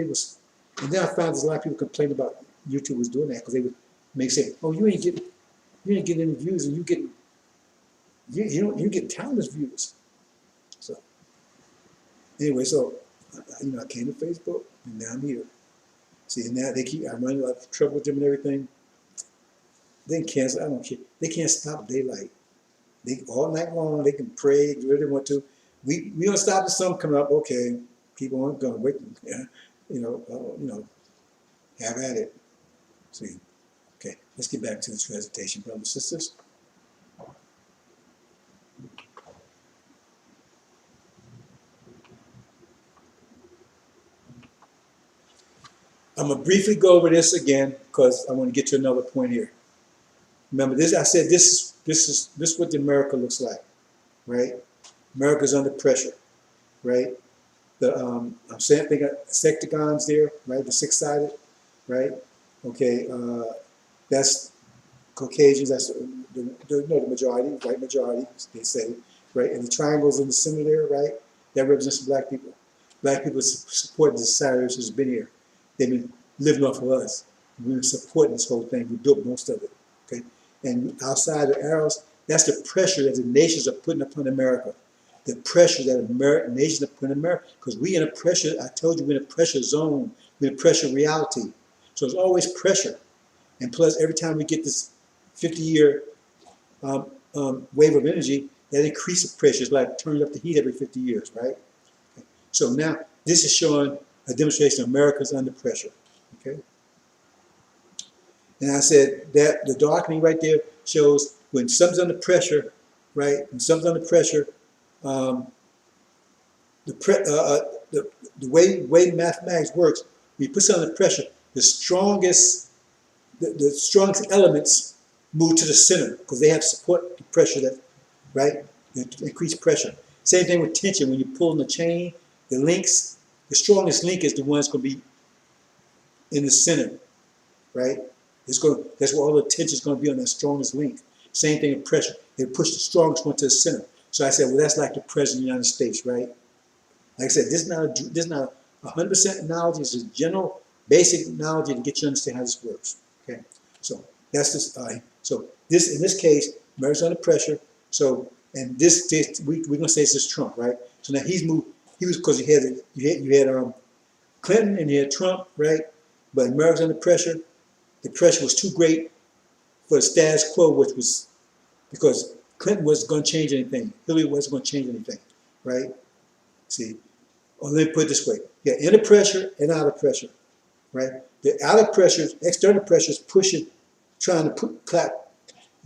and then I found there's a lot of people complaining about YouTube was doing that because they would say, oh, you ain't getting any views, and you get countless views. So anyway, so I came to Facebook, and now I'm here. See, and now I'm running a lot of trouble with them and everything. They can cancel. I don't care. They can't stop daylight. They all night long. They can pray, do whatever they want to. We don't stop the sun coming up. Okay, keep on going. Wait, have at it. See, okay. Let's get back to this presentation, brothers and sisters. I'm gonna briefly go over this again because I want to get to another point here. Remember this? I said this is what the America looks like, right? America's under pressure, right? I'm saying they got sectagons there, right? The six-sided, right? Okay, that's Caucasians. That's the majority, white majority. They say, right? And the triangles in the center there, right? That represents black people. Black people support the society which has been here. They've been living off of us. We've been supporting this whole thing. We built most of it. Okay, and outside the arrows, that's the pressure that the nations are putting upon America. The pressure that nations are putting on America, because we in a pressure. I told you we're in a pressure zone. We're in a pressure reality. So there's always pressure, and plus every time we get this 50-year wave of energy, that increases pressure. It's like turning up the heat every 50 years, right? Okay. So now this is showing a demonstration of America's under pressure. Okay. And I said that the darkening right there shows when something's under pressure, right? When something's under pressure, the way mathematics works, when you put something under pressure, the strongest elements move to the center because they have to support the pressure that, right? Increase pressure. Same thing with tension. When you're pulling the chain, the links, the strongest link is the one that's going to be in the center, right? That's where all the tension is going to be on that strongest link. Same thing with pressure. They push the strongest one to the center. So I said, well, that's like the President of the United States, right? Like I said, this is not 100% analogy. It's a general, basic analogy to get you to understand how this works. Okay, so that's this. So this, in this case, America's under pressure. So, and this we're gonna say this is Trump, right? So now he's moved. He was because you had Clinton and you had Trump, right? But America's under pressure. The pressure was too great for the status quo, which was because Clinton wasn't going to change anything. Hillary wasn't going to change anything, right? See, or let me put it this way. You got inner pressure and outer pressure, right? The outer pressure, external pressure is pushing, trying to clap.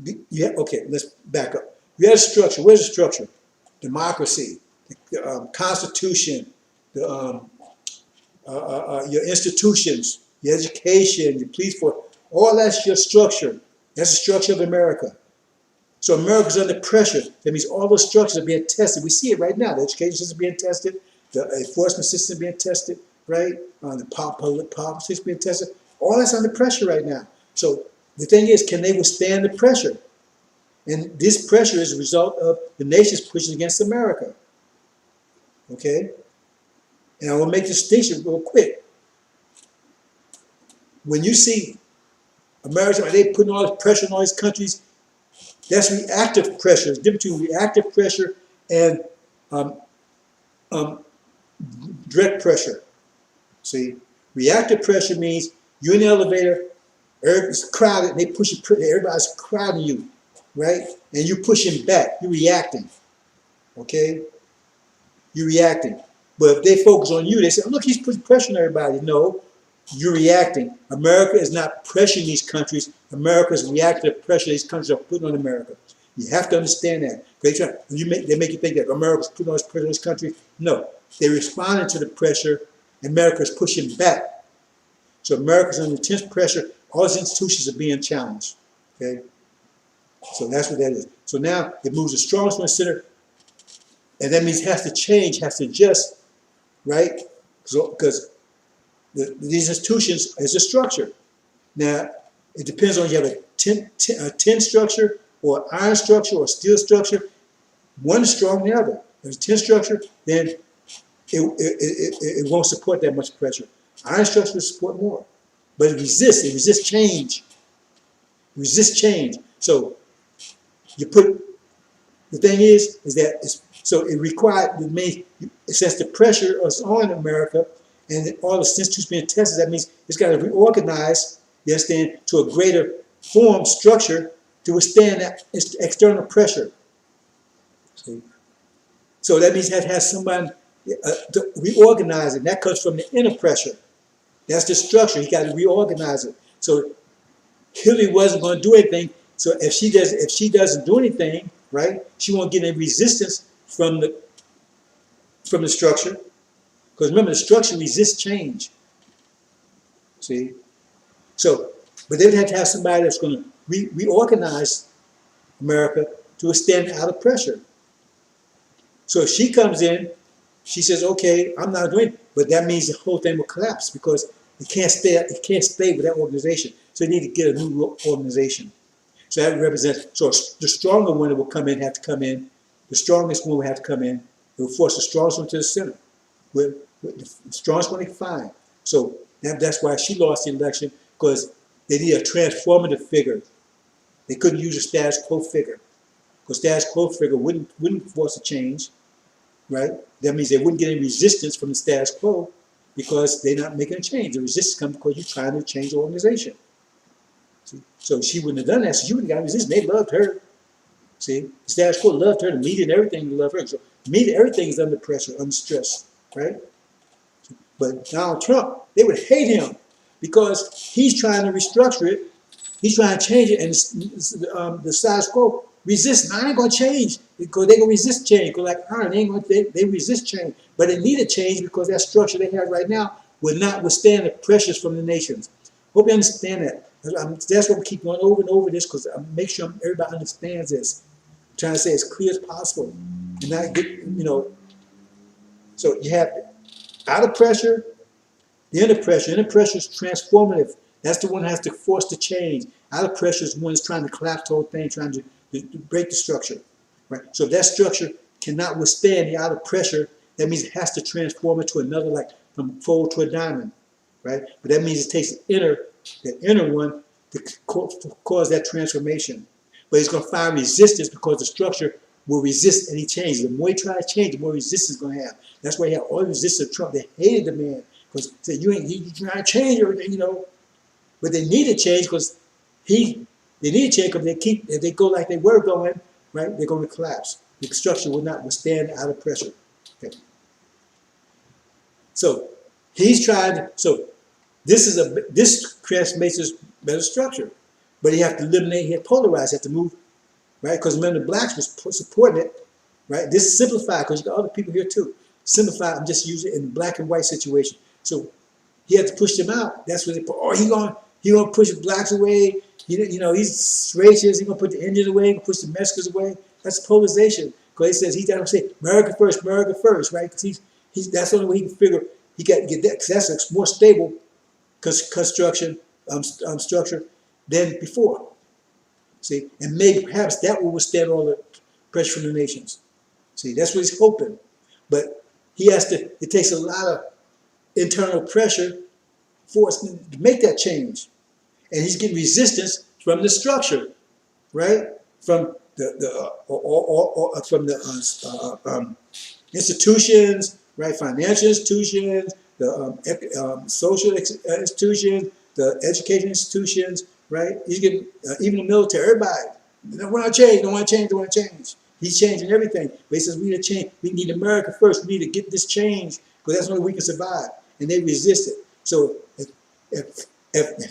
Okay, let's back up. You have a structure. Where's the structure? Democracy, the Constitution, your institutions, your education, your police force, all that's your structure. That's the structure of America. So America's under pressure. That means all those structures are being tested. We see it right now. The education system is being tested. The enforcement system is being tested, right? The public policy is being tested. All that's under pressure right now. So the thing is, can they withstand the pressure? And this pressure is a result of the nations pushing against America. Okay? And I will make this distinction real quick. When you see America, they putting all this pressure on all these countries, that's reactive pressure. There's a difference between reactive pressure and direct pressure. See, reactive pressure means you're in the elevator, it's crowded, and they push you, everybody's crowding you, right? And you're pushing back, you're reacting, okay? You're reacting. But if they focus on you, they say, oh, look, he's putting pressure on everybody. No, you're reacting. America is not pressuring these countries. America is reacting to pressure these countries are putting on America. You have to understand that. They make you think that America's putting all this pressure on this country. No, they're responding to the pressure. America is pushing back. So America's under intense pressure. All its institutions are being challenged. Okay. So that's what that is. So now it moves the strongest one center, and that means it has to change, has to adjust, right? So because these institutions is a structure. Now it depends on you have a tin structure or iron structure or steel structure. One is stronger than the other. If it's a tin structure, then it won't support that much pressure. Iron structure will support more, but it resists change. Resist change. So you put, the thing is that so it required, since the pressure is on America and all the institutions being tested, that means it's got to reorganize, you understand, to a greater form, structure to withstand that external pressure. See? So that means it has somebody to reorganize it. And that comes from the inner pressure. That's the structure. He got to reorganize it. So Hillary wasn't going to do anything. So if she doesn't do anything, right, she won't get any resistance from the structure. Because remember, the structure resists change. See? So, but they would have to have somebody that's going to reorganize America to withstand out of pressure. So if she comes in, she says, "Okay, I'm not doing it," but that means the whole thing will collapse because it can't stay with that organization. So they need to get a new organization. So that represents, so the stronger one will come in, have to come in. The strongest one will have to come in. It will force the strongest one to the center. With the strongest one they can find. So that's why she lost the election, because they need a transformative figure. They couldn't use a status quo figure, because status quo figure wouldn't force a change, right? That means they wouldn't get any resistance from the status quo because they're not making a change. The resistance comes because you're trying to change the organization. See? So she wouldn't have done that. So she wouldn't have got resistance. They loved her. See, the status quo loved her. The media and everything loved her. So media, everything is under pressure, under stress, right? But Donald Trump, they would hate him because he's trying to restructure it. He's trying to change it, and the status quo resists. I ain't gonna change because they're gonna resist change. Because like iron, they resist change, but they need a change because that structure they have right now will not withstand the pressures from the nations. Hope you understand that. That's what we keep going over and over this, because I make sure everybody understands this. I'm trying to say as clear as possible, and not get, So you have out of pressure, the inner pressure. Inner pressure is transformative. That's the one that has to force the change. Out of pressure is the one that's trying to collapse the whole thing, trying to break the structure. Right? So if that structure cannot withstand the out of pressure, that means it has to transform it to another, like from fold to a diamond. Right? But that means it takes the inner one to cause that transformation. But it's going to find resistance because the structure will resist any change. The more you try to change, the more resistance it's going to have. That's why you have all the resistance of Trump. They hated the man because they said, you trying to change everything, But they need to change because they need to change because if they go like they were going, right, they're going to collapse. The structure will not withstand out of pressure. Okay. So he's trying to, so this creates makes this better structure. But you have to eliminate, he had polarized, you have to move, right? Because remember the blacks was supporting it, right? This is simplified because you got other people here too. Simplified, I'm just using it in black and white situation. So he had to push them out. That's what they put. Oh, he gonna push the blacks away. He's racist. He gonna put the Indians away. He gonna push the Mexicans away. That's polarization. Because he says he's gonna say America first, right? Because that's the only way he can figure he got to get that. Because that's a more stable construction structure than before. See, and maybe perhaps that will withstand all the pressure from the nations. See, that's what he's hoping. But he has to. It takes a lot of internal pressure for us to make that change. And he's getting resistance from the structure, right? From the institutions, right? Financial institutions, the social institutions, the education institutions, right? He's getting even the military, everybody. They don't want to change, don't want to change, don't want to change. He's changing everything. But he says we need to change. We need America first. We need to get this change because that's the only way we can survive. And they resist it. So if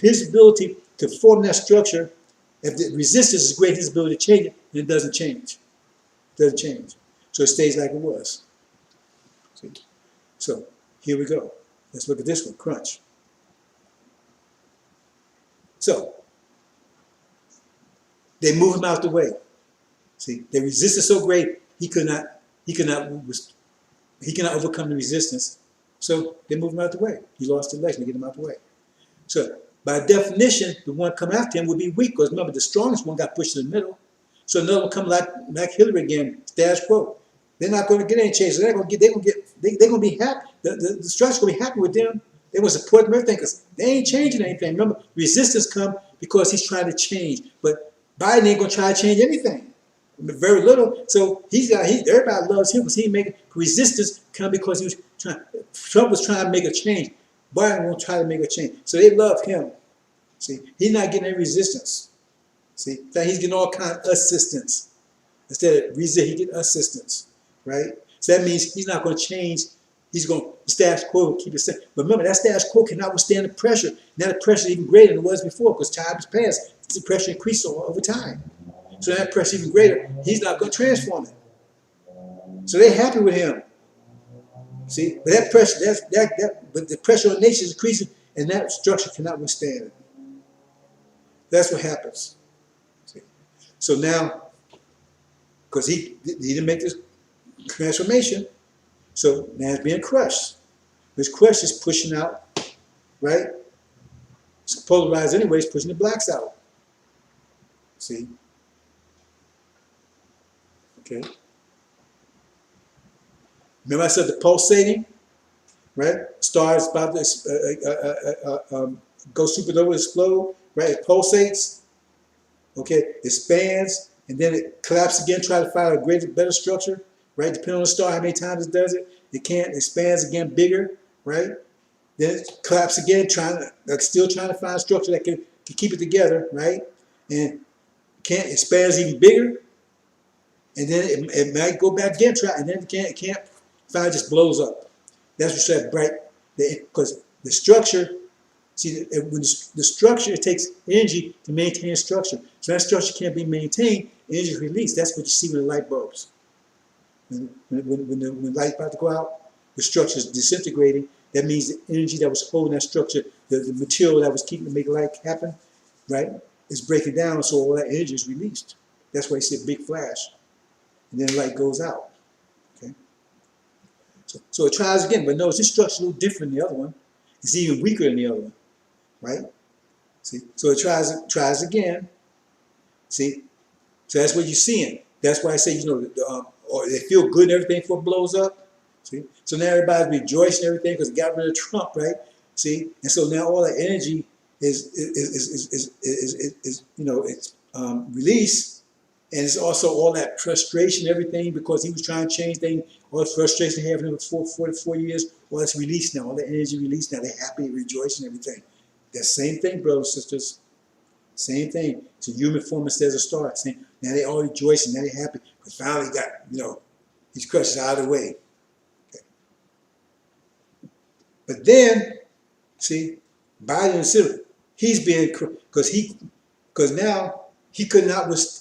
his ability to form that structure, if the resistance is great, his ability to change it, then it doesn't change. It doesn't change. So it stays like it was. See? So here we go. Let's look at this one, crunch. So They move him out the way. See, the resistance so great he could not overcome the resistance. So they move him out the way. He lost the election to get him out the way. So by definition, the one come after him would be weak, because remember, the strongest one got pushed in the middle. So another one come like Hillary again, status quo. They're not going to get any change. So they're going to be happy. The structure's going to be happy with them. They will support them, everything, because they ain't changing anything. Remember, resistance come because he's trying to change. But Biden ain't going to try to change anything. Very little. So everybody loves him because he making resistance come because he was trying. Trump was trying to make a change. Biden won't try to make a change. So they love him. See, he's not getting any resistance. See, he's getting all kind of assistance. Instead of resist, he get assistance, right? So that means he's not going to change. He's going to, the status quo will keep it same. But remember, that status quo cannot withstand the pressure. Now the pressure is even greater than it was before because time has passed. The pressure increased over time. So that pressure even greater. He's not going to transform it. So they're happy with him. See, but that pressure, but the pressure on nations is increasing, and that structure cannot withstand it. That's what happens. See? So now, because he didn't make this transformation, so now it's being crushed. This crush is pushing out, right? It's polarized anyway, it's pushing the blacks out. See? Okay. Remember I said the pulsating, right? Stars about to go supernova, explode, right? It pulsates, okay? It expands, and then it collapses again, try to find a greater, better structure, right? Depending on the star, how many times it does it. It can't, expands again bigger, right? Then it collapses again, still trying to find a structure that can keep it together, right? And can't, expands even bigger, and then it might go back again, and then it can't find, it just blows up. That's what said bright, because the structure, see, when the structure, it takes energy to maintain a structure. So that structure can't be maintained, energy is released. That's what you see with the light bulbs. When the light's about to go out, the structure is disintegrating. That means the energy that was holding that structure, the material that was keeping to make light happen, right, is breaking down, so all that energy is released. That's why you see a big flash. And then the light goes out. Okay? So it tries again, but notice this structure is a little different than the other one. It's even weaker than the other one, right? See, so it tries again. See, so that's what you're seeing. That's why I say, or they feel good and everything before it blows up. See, so now everybody's rejoicing and everything because it got rid of Trump, right? See, and so now all that energy is released. And it's also all that frustration, everything, because he was trying to change things, all the frustration he had for 44 years, all that's released now, all the energy released now, they're happy, rejoicing, everything. That same thing, brothers and sisters, same thing. It's a human form instead of a star. Now they're all rejoicing, now they're happy, because finally got, these crushes out of the way. Okay. But then, see, Biden and Civil, he's being, because now he could not withstand.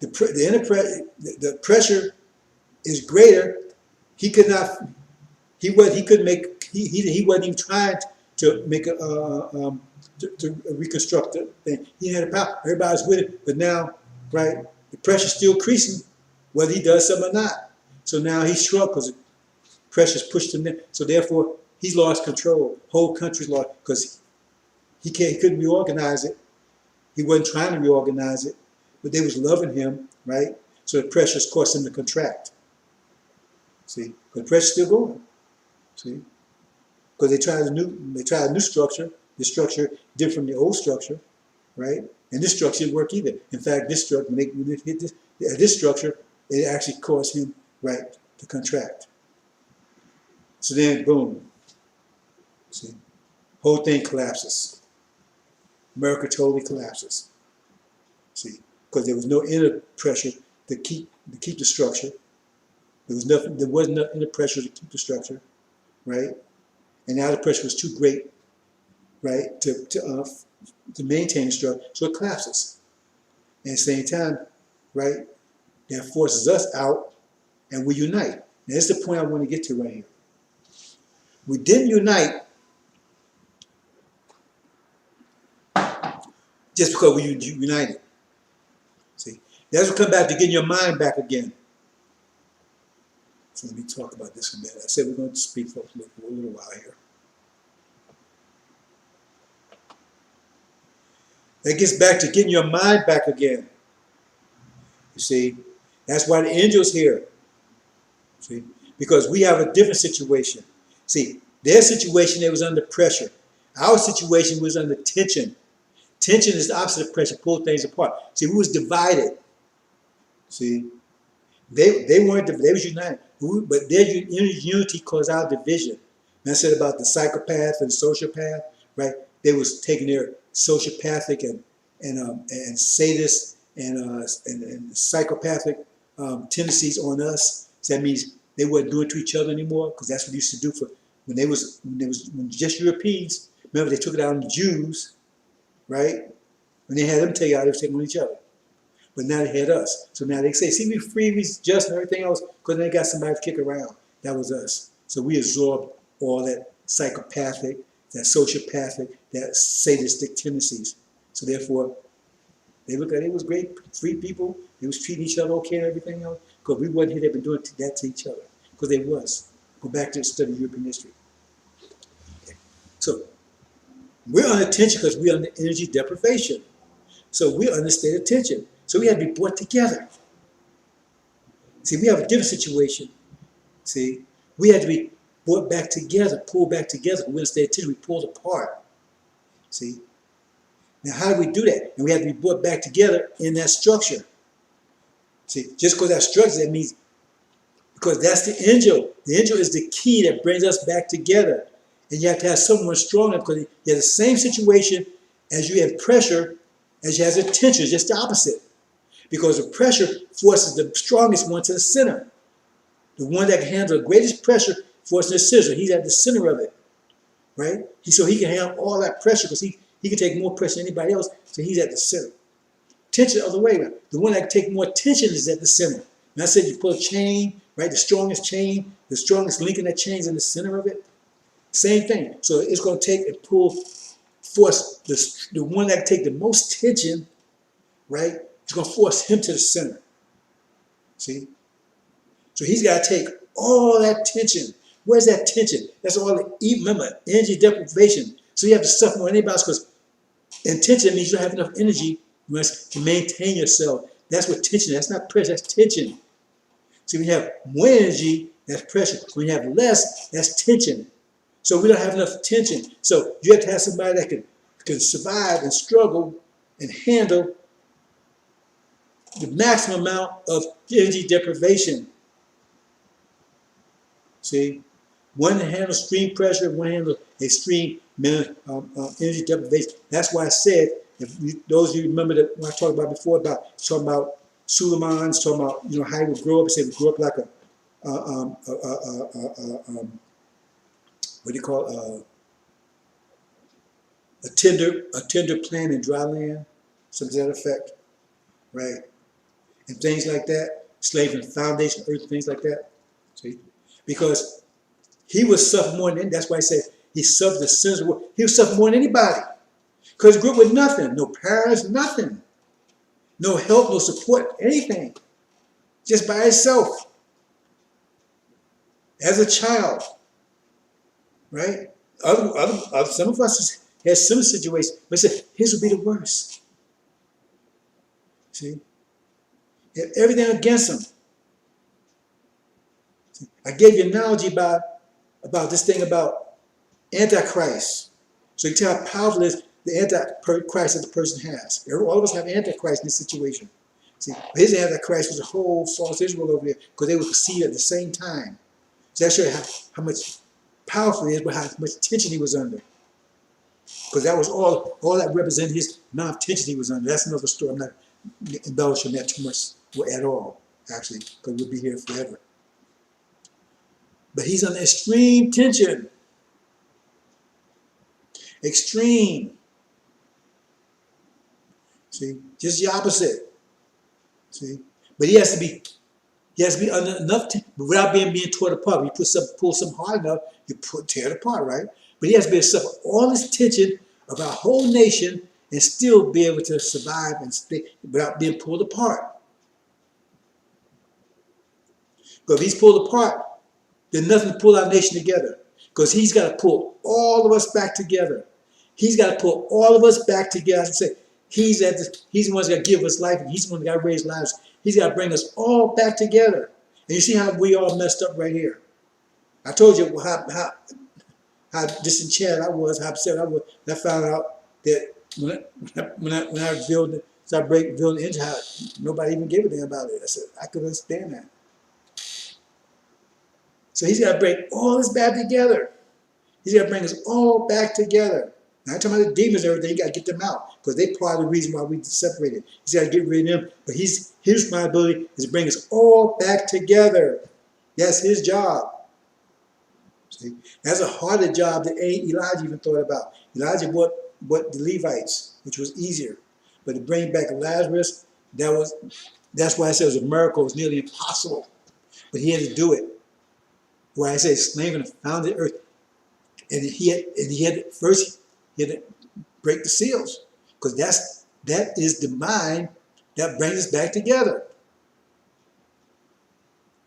The pressure is greater. He could not. He couldn't make. He wasn't even trying to make to reconstruct the thing. He had a power. Everybody's with it, but now, right? The pressure's still increasing, whether he does something or not. So now he's shrunk because the pressure's pushed him there. So therefore, he's lost control. Whole country's lost because he couldn't reorganize it. He wasn't trying to reorganize it. But they was loving him, right? So the pressure's caused him to contract. See, but the pressure's still going. See, because they tried a new structure. This structure different from the old structure, right? And this structure didn't work either. In fact, this structure, when they hit this structure, it actually caused him, right, to contract. So then, boom. See, whole thing collapses. America totally collapses. See. Because there was no inner pressure to keep the structure. There wasn't enough inner pressure to keep the structure, right? And now the pressure was too great, right, to maintain the structure, so it collapses. And at the same time, right, that forces us out, and we unite. Now, that's the point I want to get to right here. We didn't unite just because we united. That's what come back to getting your mind back again. So let me talk about this a minute. I said we're going to speak for a little while here. That gets back to getting your mind back again. You see, that's why the angel's here. See, because we have a different situation. See, their situation, they was under pressure. Our situation was under tension. Tension is the opposite of pressure, pull things apart. See, we was divided. See, they weren't, they was united, but their unity caused our division. And I said about the psychopath and sociopath, right? They was taking their sociopathic and sadist and psychopathic tendencies on us. So that means they weren't doing it to each other anymore, because that's what they used to do for when just Europeans. Remember, they took it out on the Jews, right? When they had them take it out, they was taking on each other. But now they had us. So now they say, see, we free, we just, and everything else, because they got somebody to kick around. That was us. So we absorbed all that psychopathic, that sociopathic, that sadistic tendencies. So therefore, they look at it was great, free people. They was treating each other okay and everything else. Because we wasn't here, they've been doing that to each other. Because they was. Go back to the study of European history. Okay. So we're under tension because we're under energy deprivation. So we're under state of tension. So we have to be brought together. See, we have a different situation. See, we had to be brought back together, pulled back together. We're in a state of tension. We pulled apart. See? Now, how do we do that? And we have to be brought back together in that structure. See, just because that structure, that means, because that's the angel. The angel is the key that brings us back together. And you have to have someone strong enough, because you have the same situation as you have pressure, as you have a tension. It's just the opposite. Because the pressure forces the strongest one to the center. The one that can handle the greatest pressure forces the center. He's at the center of it, right? So he can handle all that pressure, because he can take more pressure than anybody else, so he's at the center. Tension the other way around. The one that can take more tension is at the center. And I said you pull a chain, right? The strongest link in that chain is in the center of it. Same thing. So it's going to take and pull, force the one that can take the most tension, right? It's going to force him to the center. See? So he's got to take all that tension. Where's that tension? That's all the, remember, energy deprivation. So you have to suffer more than anybody else, because tension means you don't have enough energy to maintain yourself. That's what tension is. That's not pressure, that's tension. So when you have more energy, that's pressure. When you have less, that's tension. So we don't have enough tension. So you have to have somebody that can survive and struggle and handle the maximum amount of energy deprivation. See? One handles extreme pressure, one handles extreme energy deprivation. That's why I said, those of you remember that when I talked about before, talking about Suleimans, talking about how he would grow up. He said he would grow up like what do you call a tender plant in dry land, something to that effect, right? And things like that, slave in the foundation, earth, things like that. See, because he would suffer more than, that's why I say he suffered the sins of the world. He would suffer more than anybody, because he grew up with nothing, no parents, nothing, no help, no support, anything, just by himself as a child. Right? Some of us had similar situations, but said his would be the worst. See? He had everything against him. See? I gave you an analogy about this thing about Antichrist. So you can tell how powerful is the Antichrist that the person has. All of us have Antichrist in this situation. See, his Antichrist was a whole false Israel over there, because they were conceived at the same time. So that shows you how much powerful he is, but how much tension he was under. Because that was all that represented his amount of tension he was under. That's another story. I'm not embellishing that too much at all, actually, because we'll be here forever. But he's under extreme tension. Extreme. See? Just the opposite. See? But he has to be under enough tension, but without being torn apart. When you pull something hard enough, you tear it apart, right? But he has to be able to suffer all this tension of our whole nation and still be able to survive and stay without being pulled apart. Because if he's pulled apart, there's nothing to pull our nation together. Because he's got to pull all of us back together. He's got to pull all of us back together and say, he's the one that's got to give us life, and he's the one that got to raise lives. He's got to bring us all back together. And you see how we all messed up right here. I told you how disenchanted I was, how upset I was. I found out that when I started building the engine, nobody even gave a damn about it. I said, I could understand that. So he's got to bring all this back together. He's got to bring us all back together. Now, I'm talking about the demons and everything. You got to get them out because they're part of the reason why we separated. He's got to get rid of them. But his responsibility is to bring us all back together. That's his job. See? That's a harder job than Elijah even thought about. Elijah brought the Levites, which was easier. But to bring back Lazarus, that's why I said it was a miracle. It was nearly impossible. But he had to do it. Why I say slain from the founded earth. And he had to break the seals. Because that is the mind that brings us back together.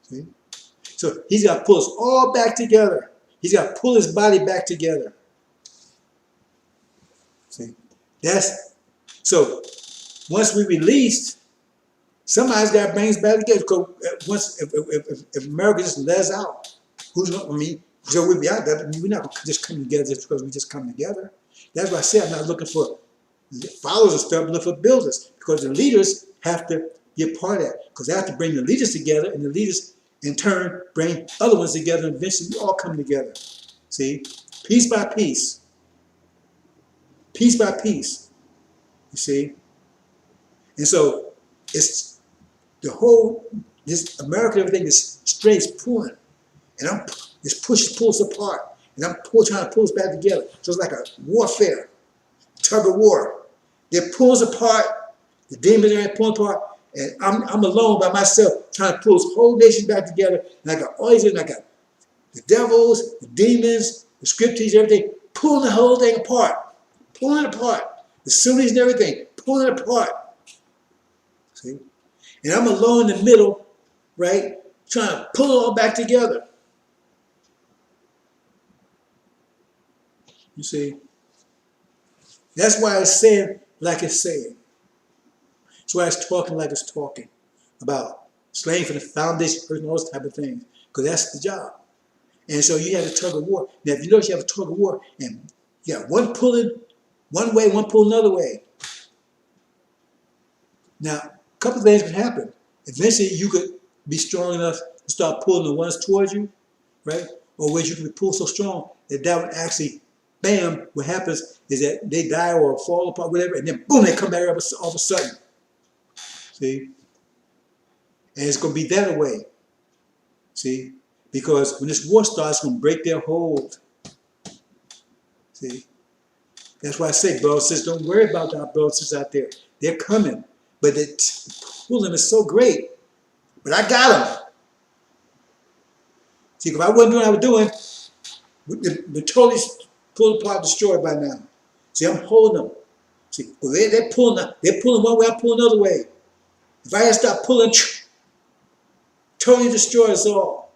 See? So he's got to pull us all back together. He's got to pull his body back together. See? So once we released, somebody's got to bring us back together. Because if America just let us out, so we'll be out there. We're not going to just come together just because we just come together. That's why I say I'm not looking for followers and stuff, but looking for builders. Because the leaders have to be a part of that. Because they have to bring the leaders together, and the leaders, in turn, bring other ones together, and eventually we all come together. See? Piece by piece. Piece by piece. You see? And so, it's this American everything is straight pulling. And this pulls apart. And I'm trying to pull us back together. So it's like a warfare, tug of war. They're pulling us apart. The demons are pulling apart. And I'm alone by myself trying to pull this whole nation back together. And I got all these, and I got the devils, the demons, the scriptures, everything, pulling the whole thing apart. Pulling it apart. The Sunnis and everything, pulling it apart. See? And I'm alone in the middle, right? Trying to pull it all back together. You see? That's why it's saying like it's saying. That's why it's talking like it's talking. About slaying for the foundation, and all those type of things. Because that's the job. And so you have a tug of war. Now, if you notice you have a tug of war, and you got one pulling one way, one pulling another way. Now, a couple of things can happen. Eventually, you could be strong enough to start pulling the ones towards you, right? Or where you can be pulled so strong that would actually, bam, what happens is that they die or fall apart, whatever, and then boom, they come back all of a sudden. See? And it's going to be that way. See? Because when this war starts, it's going to break their hold. See? That's why I say, brothers and sisters, don't worry about our brothers and sisters out there. They're coming. But the pulling is so great. But I got them. See, if I wasn't doing what I was doing, we're totally pulled apart, destroyed by now. See, I'm holding them. See, well, they're pulling one way, I'm pulling another way. If I had to stop pulling, totally destroy us all.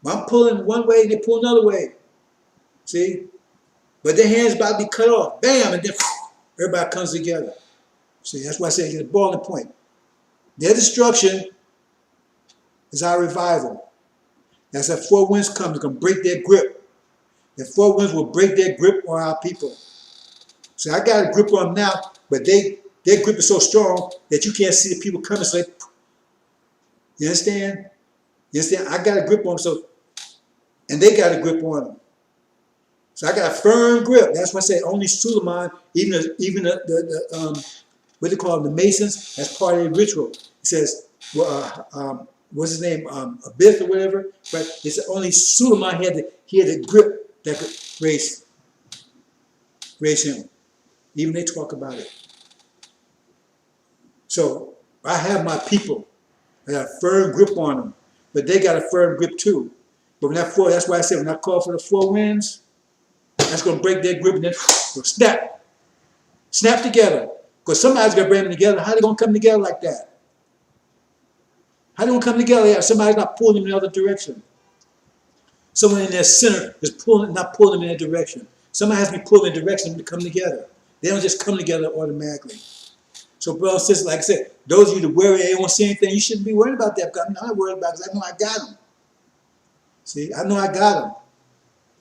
I'm pulling one way, they pull another way. See? But their hands about to be cut off. Bam! And then everybody comes together. See, that's why I say it's a boiling point. Their destruction is our revival. That's that four winds come, it's going to break their grip. The four winds will break their grip on our people. See, I got a grip on them now, but their grip is so strong that you can't see the people coming. So you understand? You understand? I got a grip on them, so, and they got a grip on them. So I got a firm grip. That's why I say only Suleiman, even the what they call them, the Masons, that's part of the ritual. It says, what's his name, Abith or whatever. But it's only Suleiman had the grip that could raise him. Even they talk about it. So I have my people. I got a firm grip on them, but they got a firm grip too. But that's why I said when I call for the four winds, that's going to break their grip and then snap together. Because somebody's going to bring them together. How are they going to come together like that? How do we come together if somebody's not pulling them in the other direction? Someone in their center is not pulling them in that direction. Somebody has to be pulling in the direction to come together. They don't just come together automatically. So, brothers and sisters, like I said, those of you that worry they won't see anything, you shouldn't be worried about that. Because I'm not worried about it because I know I got them. See, I know I got them.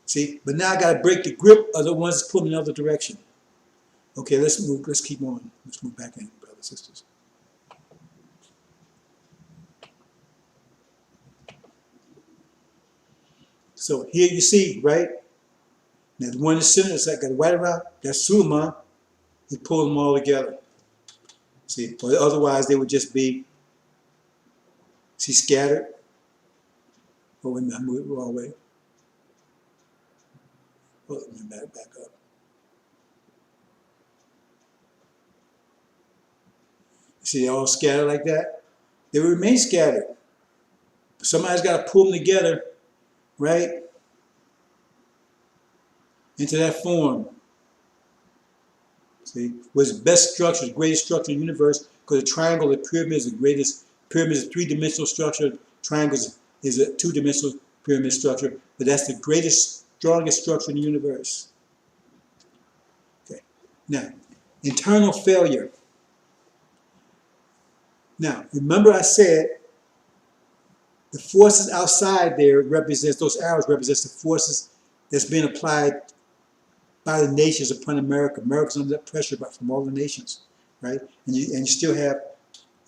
See, but now I got to break the grip of the ones that's pulling in the other direction. Okay, let's move. Let's keep on. Let's move back in, brothers and sisters. So here you see, right? Now the one in the center is like got right around. That's Suleiman. He pulled them all together. See, or otherwise they would just be, see, scattered. Oh, wait a minute, I moved the wrong way. Oh, let me back up. See, they all scattered like that. They will remain scattered. Somebody's got to pull them together, right, into that form. See, was the best structure, the greatest structure in the universe, because a triangle, the pyramid is the greatest. Pyramid is a three-dimensional structure. Triangles is a two-dimensional pyramid structure, but that's the greatest, strongest structure in the universe. Okay. Now, internal failure. Now, remember I said the forces outside there represents, those arrows represents the forces that's being applied by the nations upon America. America's under that pressure from all the nations, right? And you still have,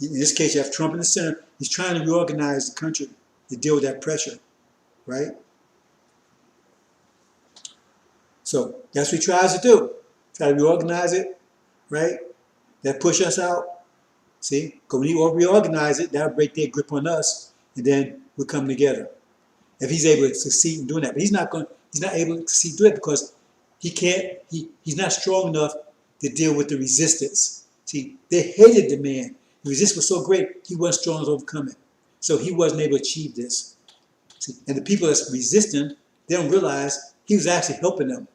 in this case, you have Trump in the center. He's trying to reorganize the country to deal with that pressure, right? So that's what he tries to do. Try to reorganize it, right? That push us out. See? Because when he reorganize it, that'll break their grip on us, and then we'll come together. If he's able to succeed in doing that. But he's not able to succeed in doing it because he's not strong enough to deal with the resistance. See, they hated the man. The resistance was so great, he wasn't strong enough to overcome it. So he wasn't able to achieve this. See, and the people that's resisting, they don't realize he was actually helping them.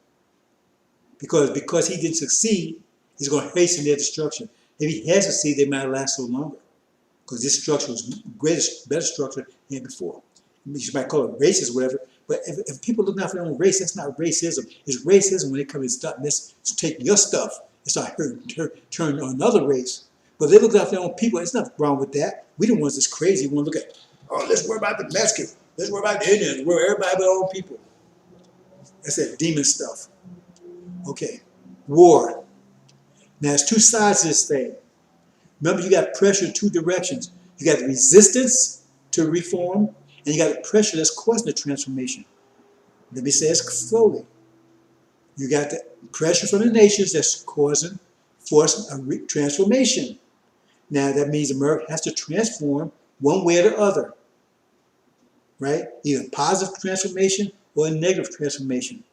Because he didn't succeed, he's going to hasten their destruction. If he had succeeded, they might have lasted so longer. Because this structure was the greatest, better structure than before. You might call it racist or whatever, but if people look out for their own race, that's not racism. It's racism when they come and start take your stuff and start turning on another race. But they look out for their own people. There's nothing wrong with that. We the ones that's crazy. We want to look at, oh, let's worry about the Mexicans. Let's worry about the Indians. Worry everybody but our own people. That's that demon stuff. Okay, war. Now, there's two sides to this thing. Remember, you got pressure in two directions. You got the resistance to reform, and you got the pressure that's causing the transformation. Let me say it slowly. You got the pressure from the nations that's forcing a transformation. Now, that means America has to transform one way or the other, right? Either positive transformation or a negative transformation,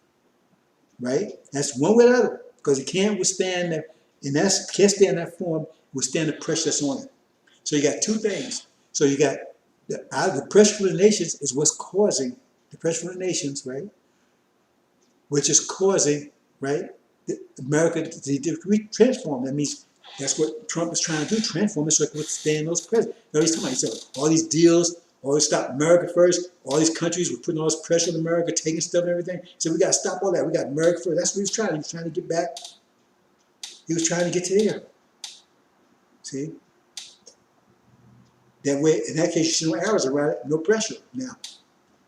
right? That's one way or the other, because it can't withstand that, and can't stand that form, withstand the pressure that's on it. So you got two things. So you got the pressure from the nations is what's causing the pressure from the nations, right? Which is causing, right, America to transform. That means that's what Trump is trying to do, transform it so it can withstand those pressures. Now he's talking about, he said, all these deals, all this stop America first, all these countries were putting all this pressure on America, taking stuff and everything. So we got to stop all that. We got America first. That's what he was trying. He was trying to get back. He was trying to get to here. See? That way, in that case, you see no arrows around it, no pressure now.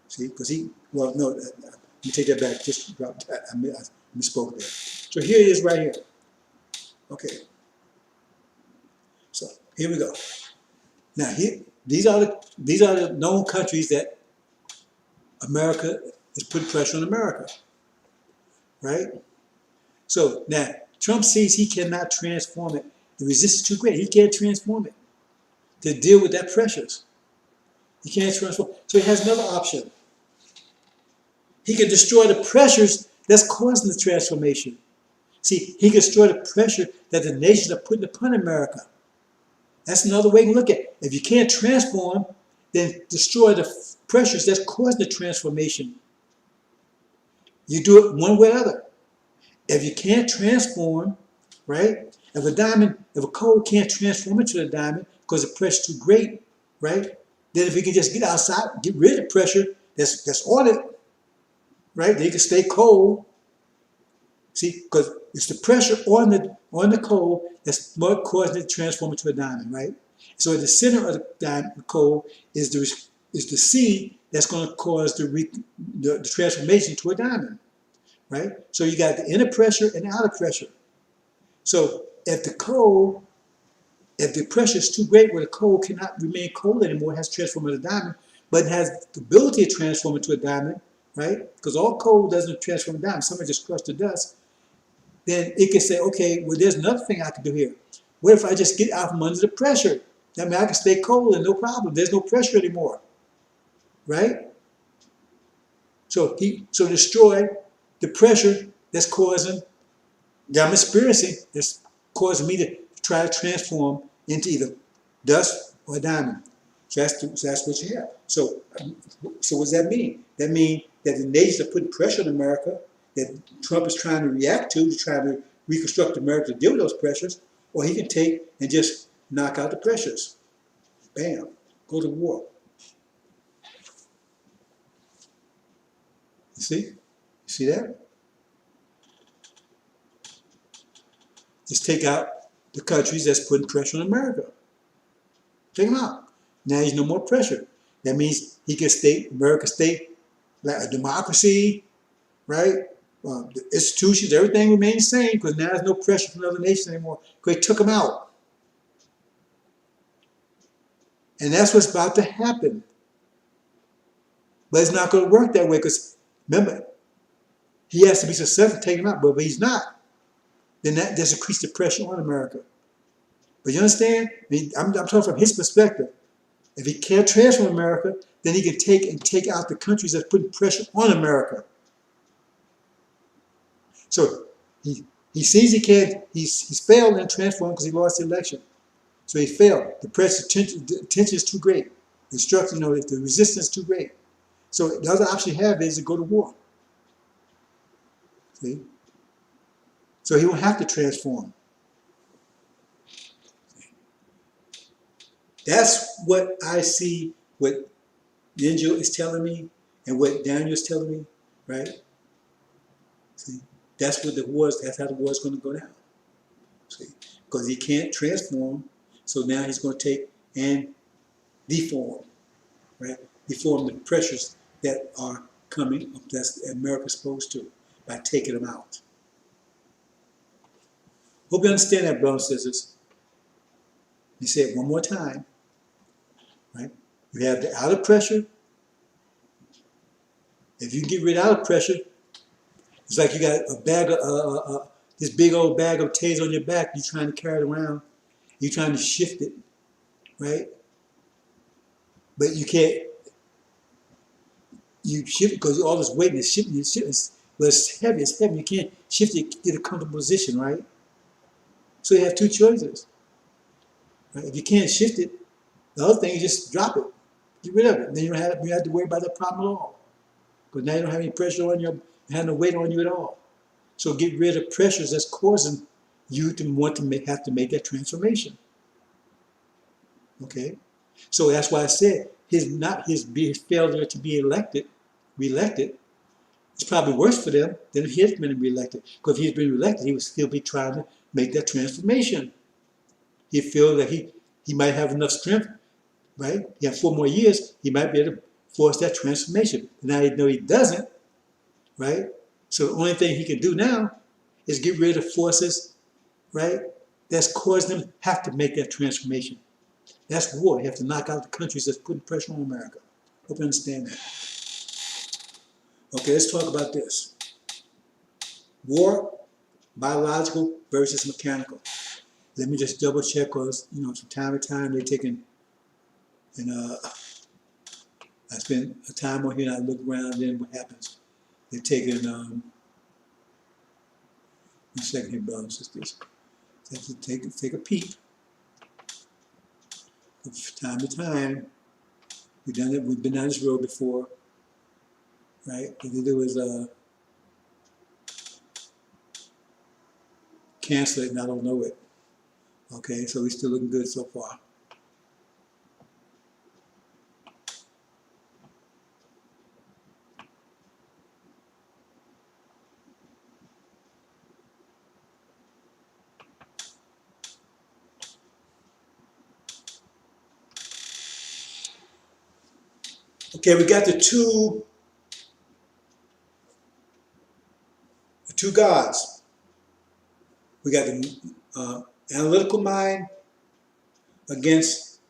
See? Because well, no, let me take that back. Just dropped that. I misspoke there. So here it is right here. Okay. So here we go. Now these are the known countries that America is putting pressure on America, right? So now Trump sees he cannot transform it. The resistance is too great. He can't transform it to deal with that pressures. He can't transform. So he has another option. He can destroy the pressures that's causing the transformation. See, he can destroy the pressure that the nations are putting upon America. That's another way to look at it. If you can't transform, then destroy the pressures that's causing the transformation. You do it one way or the other. If you can't transform, right? If a coal can't transform into a diamond because the pressure is too great, right? Then if he can just get outside, get rid of the pressure that's on it, right? They can stay cold. See, because it's the pressure on the coal that's what causing it to transform into a diamond, right? So at the center of the diamond, the coal is the seed that's going to cause the transformation to a diamond, right? So you got the inner pressure and the outer pressure. So if the pressure is too great where the coal cannot remain cold anymore, it has to transform into a diamond, but it has the ability to transform into a diamond, right? Because all coal doesn't transform into a diamond. Some are just crushed to dust. Then it can say, okay, well, there's another thing I can do here. What if I just get out from under the pressure? That means I can stay cold and no problem. There's no pressure anymore, right? So destroy the pressure that's causing, that I'm experiencing, that's causing me to try to transform into either dust or diamond. So that's what you have. So what does that mean? That means that the nations are putting pressure on America, that Trump is trying to react to try to reconstruct America to deal with those pressures, or he can take and just knock out the pressures. Bam, go to war. You see? You see that? Just take out the countries that's putting pressure on America. Take them out. Now there's no more pressure. That means he can stay, America stay like a democracy, right? The institutions, everything remains the same because now there's no pressure from other nations anymore because they took them out. And that's what's about to happen. But it's not going to work that way because, remember, he has to be successful taking them out. But if he's not, then that just increases the pressure on America. But you understand? I'm talking from his perspective. If he can't transform America, then he can take out the countries that's putting pressure on America. So he sees he can't, he's failed in transforming because he lost the election. So he failed. The pressure, the tension is too great. The structure, the resistance is too great. So the other option you have is to go to war. See? So he won't have to transform. That's what I see, what the angel is telling me and what Daniel is telling me, right? See? That's what that's how the war is going to go down. See? Because he can't transform, so now he's going to take and deform, right? Deform the pressures that are coming, that's America's supposed to, by taking them out. Hope you understand that, brothers and sisters. Let me say it one more time, right? You have the outer pressure. If you get rid of outer pressure, it's like you got a bag of, this big old bag of potatoes on your back, you're trying to carry it around. You're trying to shift it, right? But you can't, you shift it because all this weight is shifting, but it's heavy, you can't shift it, get a comfortable position, right? So you have two choices, right? If you can't shift it, the other thing is just drop it, get rid of it. Then you don't have to worry about that problem at all. Because now you don't have any pressure on you, you have no weight on you at all. So get rid of pressures that's causing you to want to have to make that transformation. Okay? So that's why I said his failure to be reelected, it's probably worse for them than if he had been reelected. Because if he had been reelected, he would still be trying to make that transformation. He feels that he might have enough strength, right? He has 4 more years, he might be able to force that transformation. Now he know he doesn't, right? So the only thing he can do now is get rid of forces, right? That's causing them to have to make that transformation. That's war. You have to knock out the countries that's putting pressure on America. Hope you understand that. Okay, let's talk about this. War, biological versus mechanical. Let me just double check because, from time to time they're taking, I spend a time on here and I look around and then what happens? They're taking, 1 second here, brothers and sisters. Take a peek. From time to time, we've been down this road before, right? What they do is cancel it and I don't know it. Okay, so we're still looking good so far. Okay, we got the two gods. We got the analytical mind against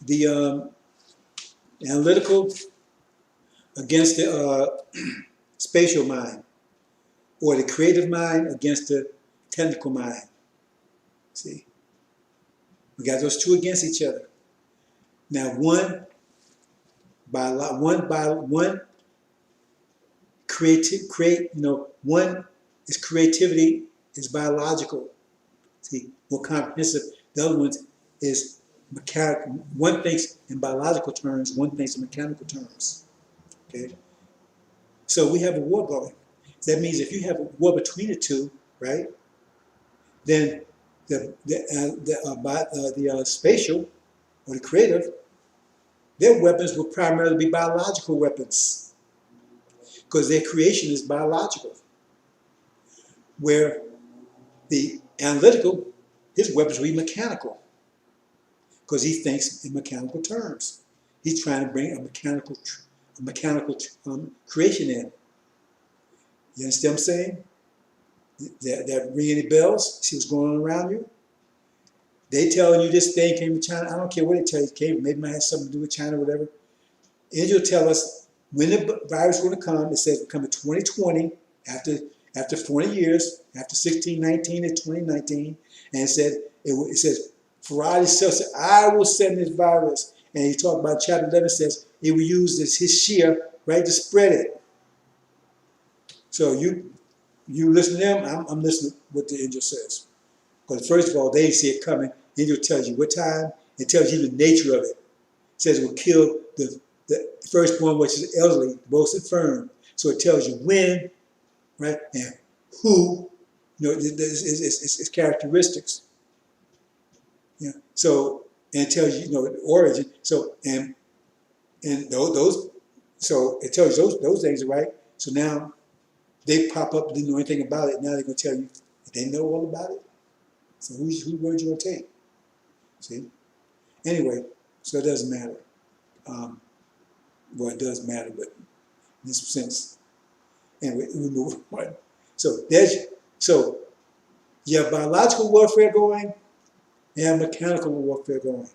the analytical against the spatial mind, or the creative mind against the technical mind. See, we got those two against each other. Now, one one is creativity is biological. See, more comprehensive. The other one is mechanical. One thinks in biological terms, one thinks in mechanical terms. Okay, so we have a war going. That means if you have a war between the two, right? Then the spatial or the creative, their weapons will primarily be biological weapons because their creation is biological. Where the analytical, his weapons will be mechanical because he thinks in mechanical terms. He's trying to bring a mechanical creation in. You understand what I'm saying? That ring any bells? See what's going on around you? They telling you this thing came from China. I don't care what they tell you it came from. Maybe it might have something to do with China or whatever. Angel tell us when the virus is going to come. It says it's coming 2020, after 20 years, after 1619 and 2019. And it says, Farad himself said, I will send this virus. And he talked about chapter 11 says he will use his shear, right, to spread it. So you listen to them, I'm listening to what the angel says. Because first of all, they didn't see it coming. The angel tells you what time, it tells you the nature of it. It says it will kill the firstborn, which is elderly, the most infirm. So it tells you when, right, and who, its characteristics. Yeah. So, and it tells you, the origin. So, and those, so it tells you those things, right? So now they pop up, didn't know anything about it. Now they're going to tell you they know all about it. So whose word you going to take? See? Anyway, so it doesn't matter. Well, it does matter, but in this sense. Anyway, we move on. So you have biological warfare going, you have mechanical warfare going.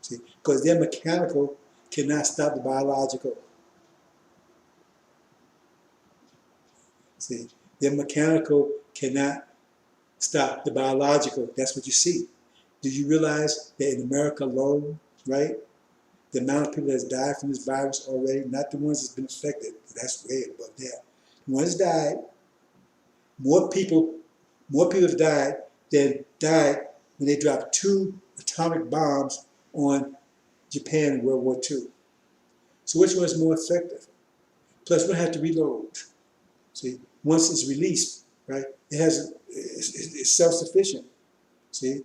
See, because their mechanical cannot stop the biological. See, their mechanical cannot stop the biological. That's what you see. Do you realize that in America alone, right, the amount of people that's died from this virus already, not the ones that's been affected, that's way above that. The ones that died, more people have died than died when they dropped 2 atomic bombs on Japan in World War II. So which one is more effective? Plus, we don't have to reload. See, once it's released, right, it's self-sufficient. See,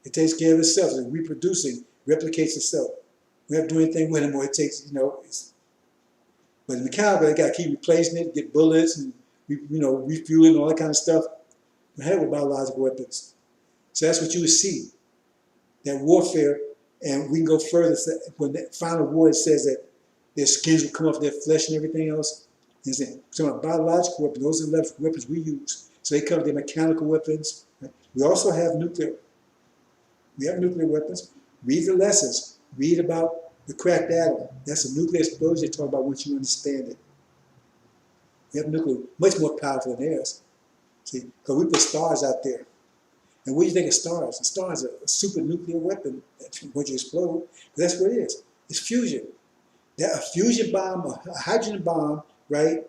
it takes care of itself. It's reproducing, replicates itself. We don't have to do anything with it more. It takes, but the mechanical, they got to keep replacing it, get bullets, and refueling, all that kind of stuff. We have with biological weapons. So that's what you would see, that warfare. And we can go further. When the final war, it says that their skins will come off their flesh and everything else. So about biological weapons, those are the weapons we use. So they cover their mechanical weapons. Right? We also have nuclear. We have nuclear weapons. Read the lessons. Read about the cracked atom. That's a nuclear explosion they talk about once you understand it. We have nuclear, much more powerful than theirs. See, because we put stars out there. And what do you think of stars? The stars are a super nuclear weapon that once you explode. That's what it is. It's fusion. A fusion bomb, a hydrogen bomb, right,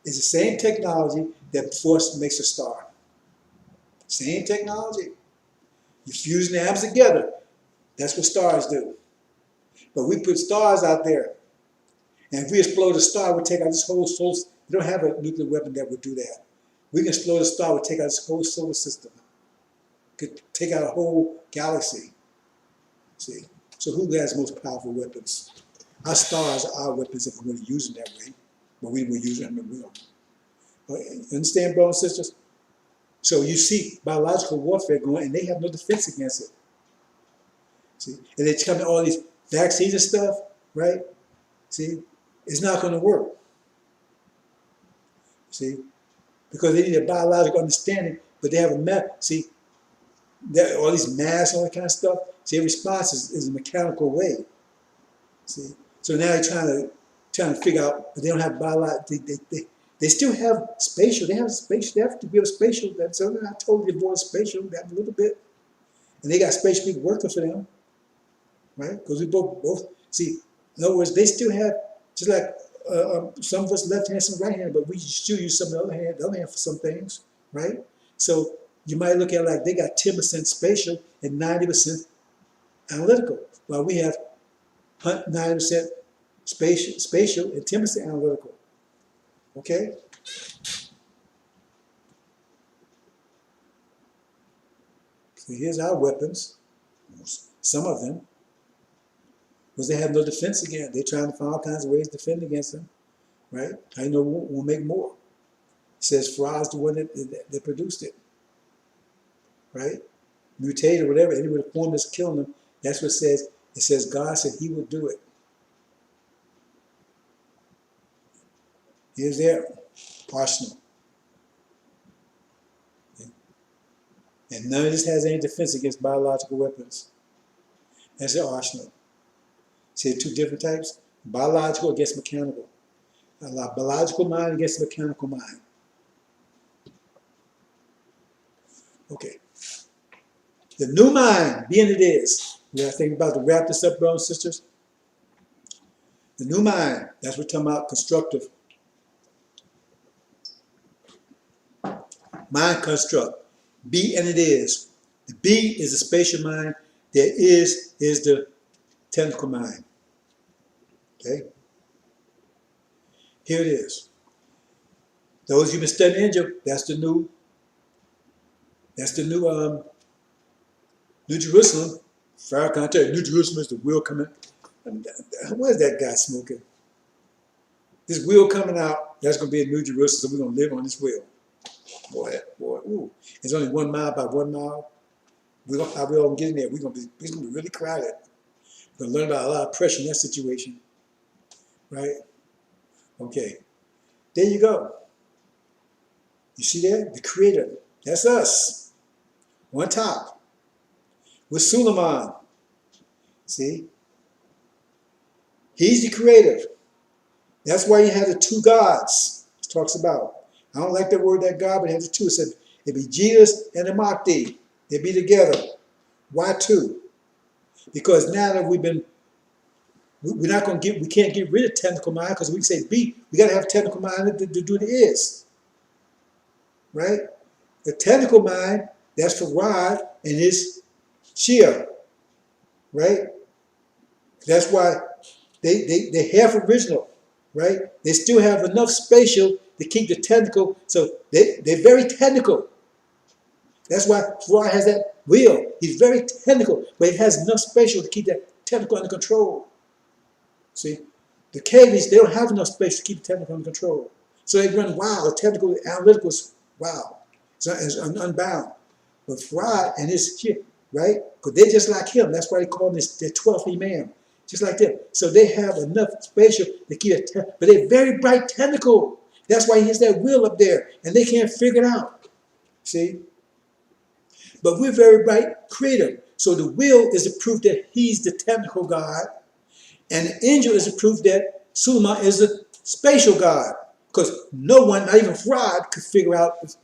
is the same technology that force makes a star. Same technology. You fuse the atoms together. That's what stars do. But we put stars out there. And if we explode a star, we'll take out this whole solar system. We don't have a nuclear weapon that would do that. We can explode a star, we'll take out this whole solar system. Could take out a whole galaxy. See? So who has the most powerful weapons? Our stars are our weapons if we're going to use them that way. But we will use them and we don't. Understand, brothers and sisters? So you see biological warfare going, and they have no defense against it. See? And they tell me all these vaccines and stuff. right? See, it's not going to work. See, because they need a biological understanding, but they have a math. See, all these maths, all that kind of stuff. See, every response is a mechanical way. See, so now they're trying to figure out, but they don't have biological. They still have spatial. They have spatial. They have to be a spatial. That's so I totally avoid spatial that a little bit, and they got spatial people working for them, right? Because we both see. In other words, they still have just like some of us left hand, some right hand, but we still use some of the other hand for some things, right? So you might look at it like they got 10% spatial and 90% analytical, while we have 90% spatial and 10% analytical. Okay? So here's our weapons, some of them, because they have no defense against. They're trying to find all kinds of ways to defend against them, right? I know we'll make more. It says Fry's the one that produced it, right? Mutate or whatever, any form that's killing them. That's what it says. It says God said He would do it. Here's their arsenal. And none of this has any defense against biological weapons. That's their arsenal. See, two different types? Biological against mechanical. A biological mind against a mechanical mind. Okay. The new mind, being it is. We are thinking about to wrap this up, brothers and sisters. The new mind, that's what we're talking about, constructive. Mind construct. Be and it is. The be is the spatial mind. There is the technical mind. Okay? Here it is. Those you've been studying Injil, that's the new New Jerusalem. Fire contact. New Jerusalem is the wheel coming. Where's that guy smoking? This wheel coming out, that's going to be a New Jerusalem, so we're going to live on this wheel. Boy, ooh. It's only 1 mile by 1 mile. We don't how we all get in there. It's gonna be really crowded. We're gonna learn about a lot of pressure in that situation. Right? Okay. There you go. You see there? The creator. That's us. On top. With Suleiman. See? He's the creator. That's why you have the two gods. It talks about. I don't like that word, that God, but it has the two. It said it'd be Jesus and the Mahdi. They'd be together. Why two? Because now that we're not going to we can't get rid of technical mind because we say be, we got to have technical mind to do the is. Right? The technical mind, that's for Rod and his Shia. Right? That's why they're half original. Right? They still have enough spatial to keep the technical, so they're very technical. That's why Farad has that wheel. He's very technical, but it has enough spatial to keep that technical under control. See? The cavies, they don't have enough space to keep the technical under control. So they run wild. The technical, analytical is wild. It's unbound. But Farad and his shit, right? Because they're just like him. That's why they call him their 12th Imam. Just like them. So they have enough spatial to keep it, but they're very bright technical. That's why he has that wheel up there, and they can't figure it out. See? But we're very bright creative. So the will is the proof that he's the technical God, and the angel is the proof that Suleiman is the spatial God. Because no one, not even Farad, could figure out the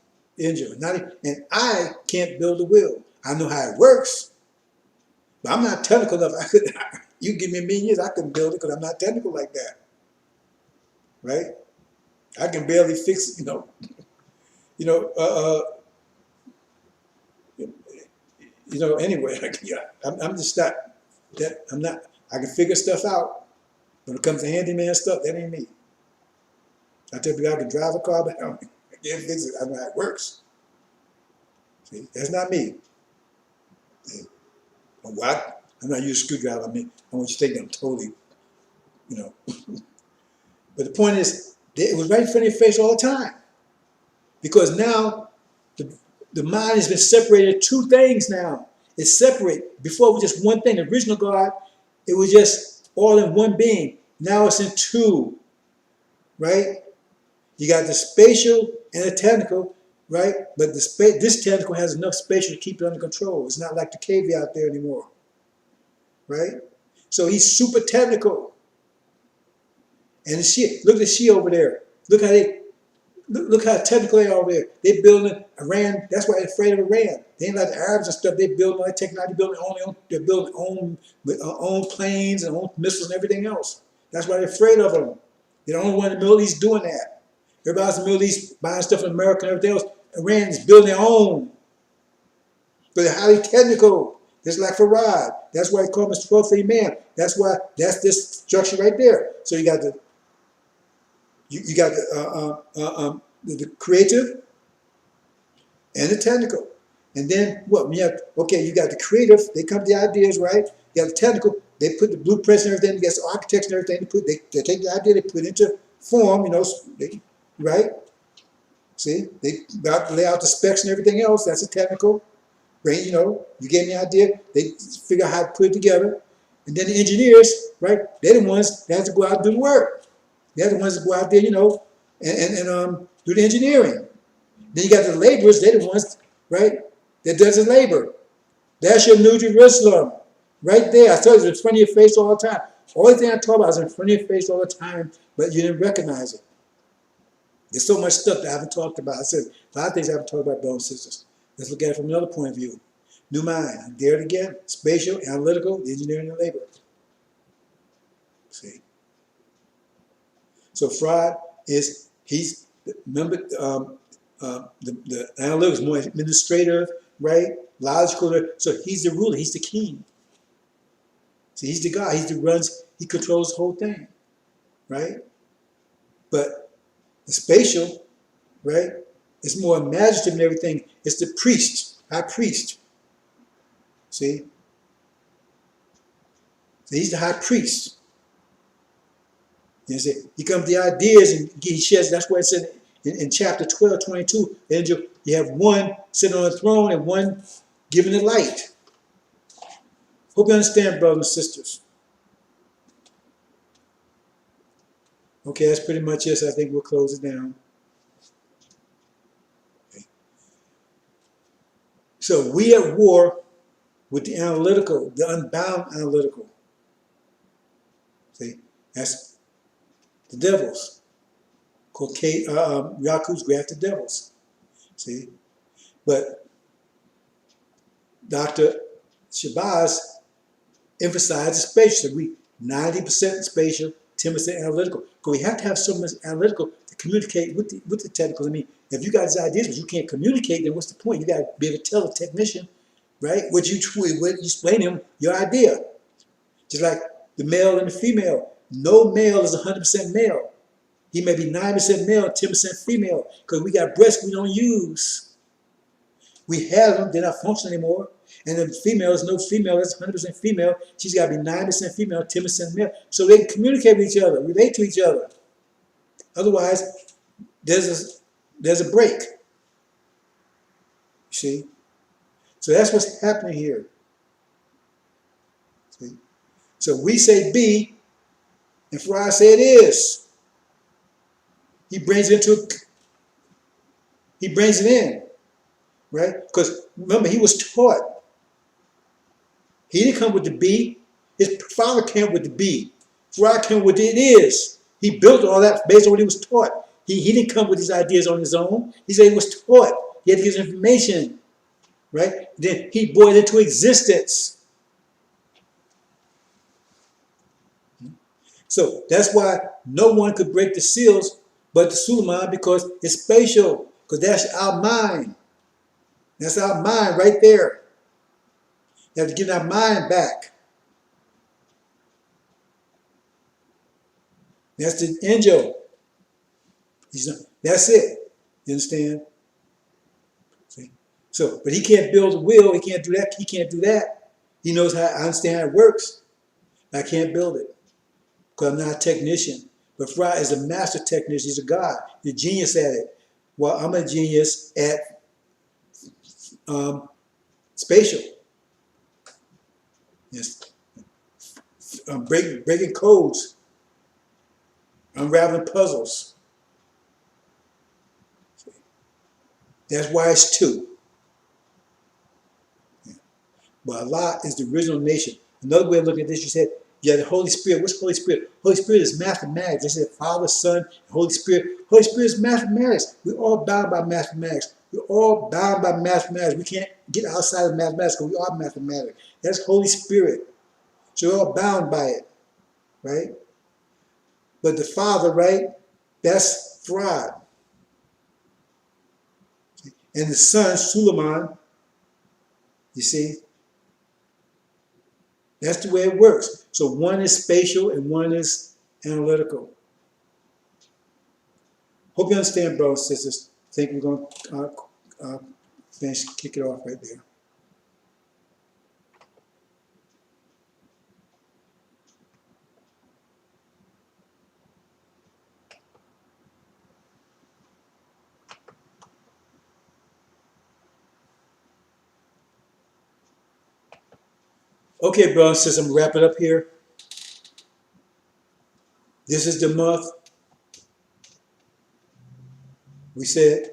angel. And I can't build a will. I know how it works, but I'm not technical enough. You give me a million years, I couldn't build it because I'm not technical like that. Right? I can barely fix, anyway, I'm just not, I can figure stuff out. When it comes to handyman stuff, that ain't me. I tell people I can drive a car, but I can't fix it. I know how it works. See, that's not me. What? I'm not using a screwdriver. I want you to think I'm totally, But the point is, it was right in front of your face all the time. Because now, the mind has been separated into two things now. It's separate. Before it was just one thing. The original God, it was just all in one being. Now it's in two, right? You got the spatial and the technical, right? But this technical has enough spatial to keep it under control. It's not like the cave out there anymore, right? So he's super technical. And the she, look at the she over there. Look how they look how technical they are over there. They building Iran. That's why they're afraid of Iran. They ain't like the Arabs and stuff. They building all that technology. They're building own planes and own missiles and everything else. That's why they're afraid of them. They're the only one in the Middle East doing that. Everybody else in the Middle East buying stuff from America and everything else. Iran is building their own. But they're highly technical. Just like Farad. That's why they call him a 12th man. That's why that's this structure right there. So you got the the creative and the technical. And then what? When you have, okay, you got the creative, they come to the ideas, right? You got the technical, they put the blueprints and everything, you got the architects and everything, they take the idea, they put it into form, right? See, they lay out the specs and everything else, that's a technical. Right? You gave me the idea, they figure out how to put it together. And then the engineers, right? They're the ones that have to go out and do the work. They're the ones that go out there, and do the engineering. Then you got the laborers, they're the ones, right, that does the labor. That's your New Jerusalem, right there. I told you, it's in front of your face all the time. Only thing I talk about is in front of your face all the time, but you didn't recognize it. There's so much stuff that I haven't talked about. I said, a lot of things I haven't talked about, brothers and sisters. Let's look at it from another point of view. New mind, I dare it again, spatial, analytical, engineering, and labor. See? So fraud is, remember, the analytics is more administrative, right? Logical. So he's the ruler. He's the king. So he's the guy. He controls the whole thing, right? But the spatial, right? It's more imaginative and everything. It's the priest, high priest. See? So he's the high priest. You see, he comes to the ideas and he shares. That's why it said in chapter 12, 22, angel, you have one sitting on the throne and one giving the light. Hope you understand, brothers and sisters. Okay, that's pretty much it. So I think we'll close it down. Okay. So we at war with the analytical, the unbound analytical. See, that's the devils. Called Yaku's grafted devils. See, but Dr. Shabazz emphasized the spatial. So we 90% spatial, 10% analytical. Because we have to have so much analytical to communicate with the technical. I mean, if you got these ideas but you can't communicate, then what's the point? You got to be able to tell the technician, right? What you explain him your idea. Just like the male and the female. No male is 100% male. He may be 9% male, 10% female, because we got breasts we don't use. We have them, they're not functional anymore. And the female is no female, that's 100% female. She's got to be 9% female, 10% male. So they can communicate with each other, relate to each other. Otherwise, there's a break. You see? So that's what's happening here. See? So we say be, and Fry say it is. He brings it in, right? Because remember, he was taught. He didn't come with the be. His father came with the be. Fry came with the it is. He built all that based on what he was taught. He didn't come with these ideas on his own. He said he was taught. He had to get information, right? Then he brought it into existence. So that's why no one could break the seals but the Suleiman, because it's spatial, because that's our mind. That's our mind right there. You have to get our mind back. That's the angel. That's it. You understand? See? So, but he can't build a will. He can't do that. He can't do that. He knows how. I understand how it works. I can't build it because I'm not a technician. But Fry is a master technician. He's a god. He's a genius at it. Well, I'm a genius at spatial. Yes. breaking codes, unraveling puzzles. That's why it's two. But Allah is the original nation. Another way of looking at this, you said, yeah, the Holy Spirit. What's Holy Spirit? Holy Spirit is mathematics. They said Father, Son, Holy Spirit. Holy Spirit is mathematics. We're all bound by mathematics. We're all bound by mathematics. We can't get outside of mathematics because we are mathematics. That's Holy Spirit. So we're all bound by it, right? But the Father, right, that's fraud. And the Son, Suleiman, you see, that's the way it works. So one is spatial and one is analytical. Hope you understand, brothers and sisters. I think we're going to finish, kick it off right there. Okay, brothers and sisters, I'm going to wrap it up here. This is the month. We said,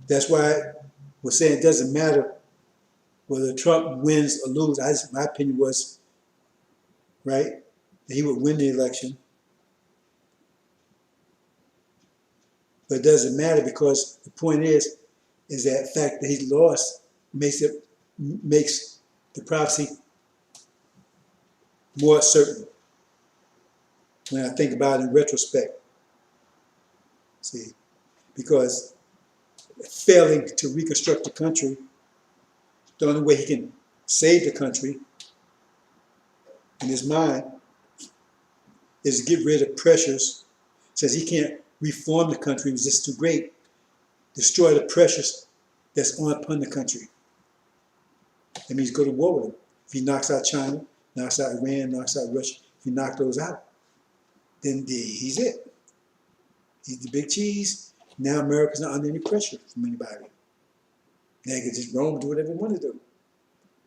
that's why we're saying it doesn't matter whether Trump wins or loses. My opinion was, right, that he would win the election. But it doesn't matter because the point is that fact that he's lost makes the prophecy more certain when I think about it in retrospect. See, because failing to reconstruct the country, the only way he can save the country in his mind is to get rid of pressures. Says he can't reform the country, it's just too great. Destroy the pressures that's on upon the country. That means go to war with him. If he knocks out China, knocks out Iran, knocks out Russia, if he knocks those out, then he's it. He's the big cheese. Now America's not under any pressure from anybody. Now they can just roam and do whatever they want to do.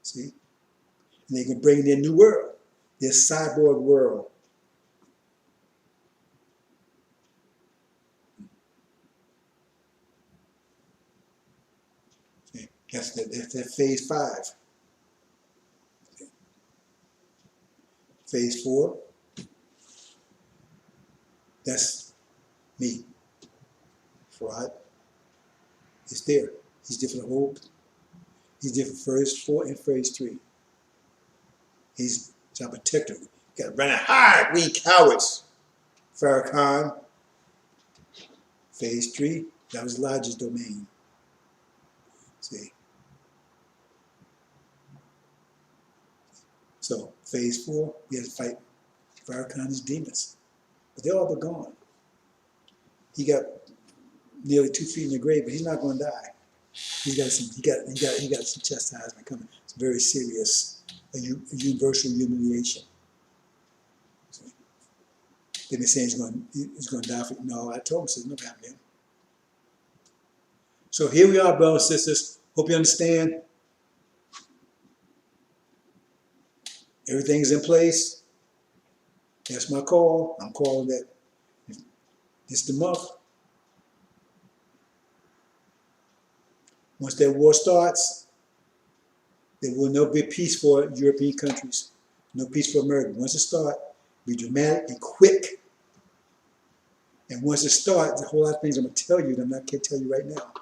See? And they can bring their new world, their cyborg world. See? That's phase 5. Phase 4, that's me. Fraud is there. He's different he's different phase 4 and phase 3. He's our protector. You gotta run and hide, we cowards. Farrakhan, phase 3, that was Elijah's domain. See? So, phase 4, we had to fight Farrakhan's demons. But they're all but gone. He got nearly 2 feet in the grave, but he's not going to die. He got some chastisement coming. It's very serious, a universal humiliation. So, they've been saying he's going to die for. No, I told him, says no happening. So here we are, brothers and sisters. Hope you understand. Everything's in place. That's my call. I'm calling that. It's the month. Once that war starts, there will no be peace for European countries. No peace for America. Once it starts, be dramatic and quick. And once it starts, a whole lot of things I'm going to tell you that I can't tell you right now.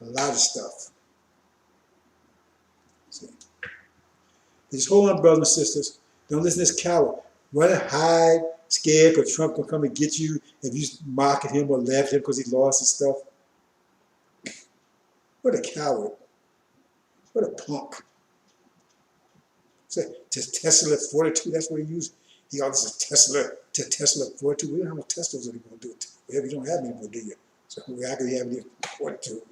A lot of stuff. See? Just hold on, brothers and sisters. Don't listen to this coward. Run and hide, scared because Trump will come and get you if you mock at him or laugh at him because he lost his stuff. What a coward. What a punk. So, Tesla 42, that's what he used. He always says Tesla 42. We don't have no Teslas anymore, do it. You don't have anymore, do you? So how could he have any 42?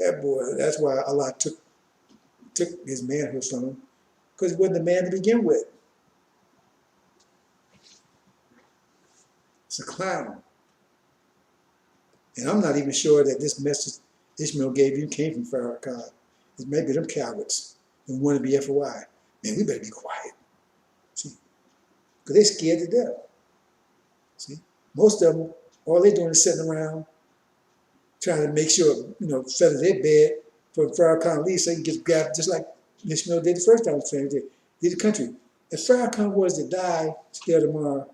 That boy, that's why Allah took his manhood from him. Because he wasn't the man to begin with. It's a clown. And I'm not even sure that this message Ishmael gave you came from Farrakhan. It's maybe them cowards who want to be FOI. Man, we better be quiet. because they're scared to death. See, most of them, all they're doing is sitting around trying to make sure, feather their bed for Farrakhan leave so he can get grabbed just like Ishmael did the first time he did the country. If Farrakhan was to die today or tomorrow,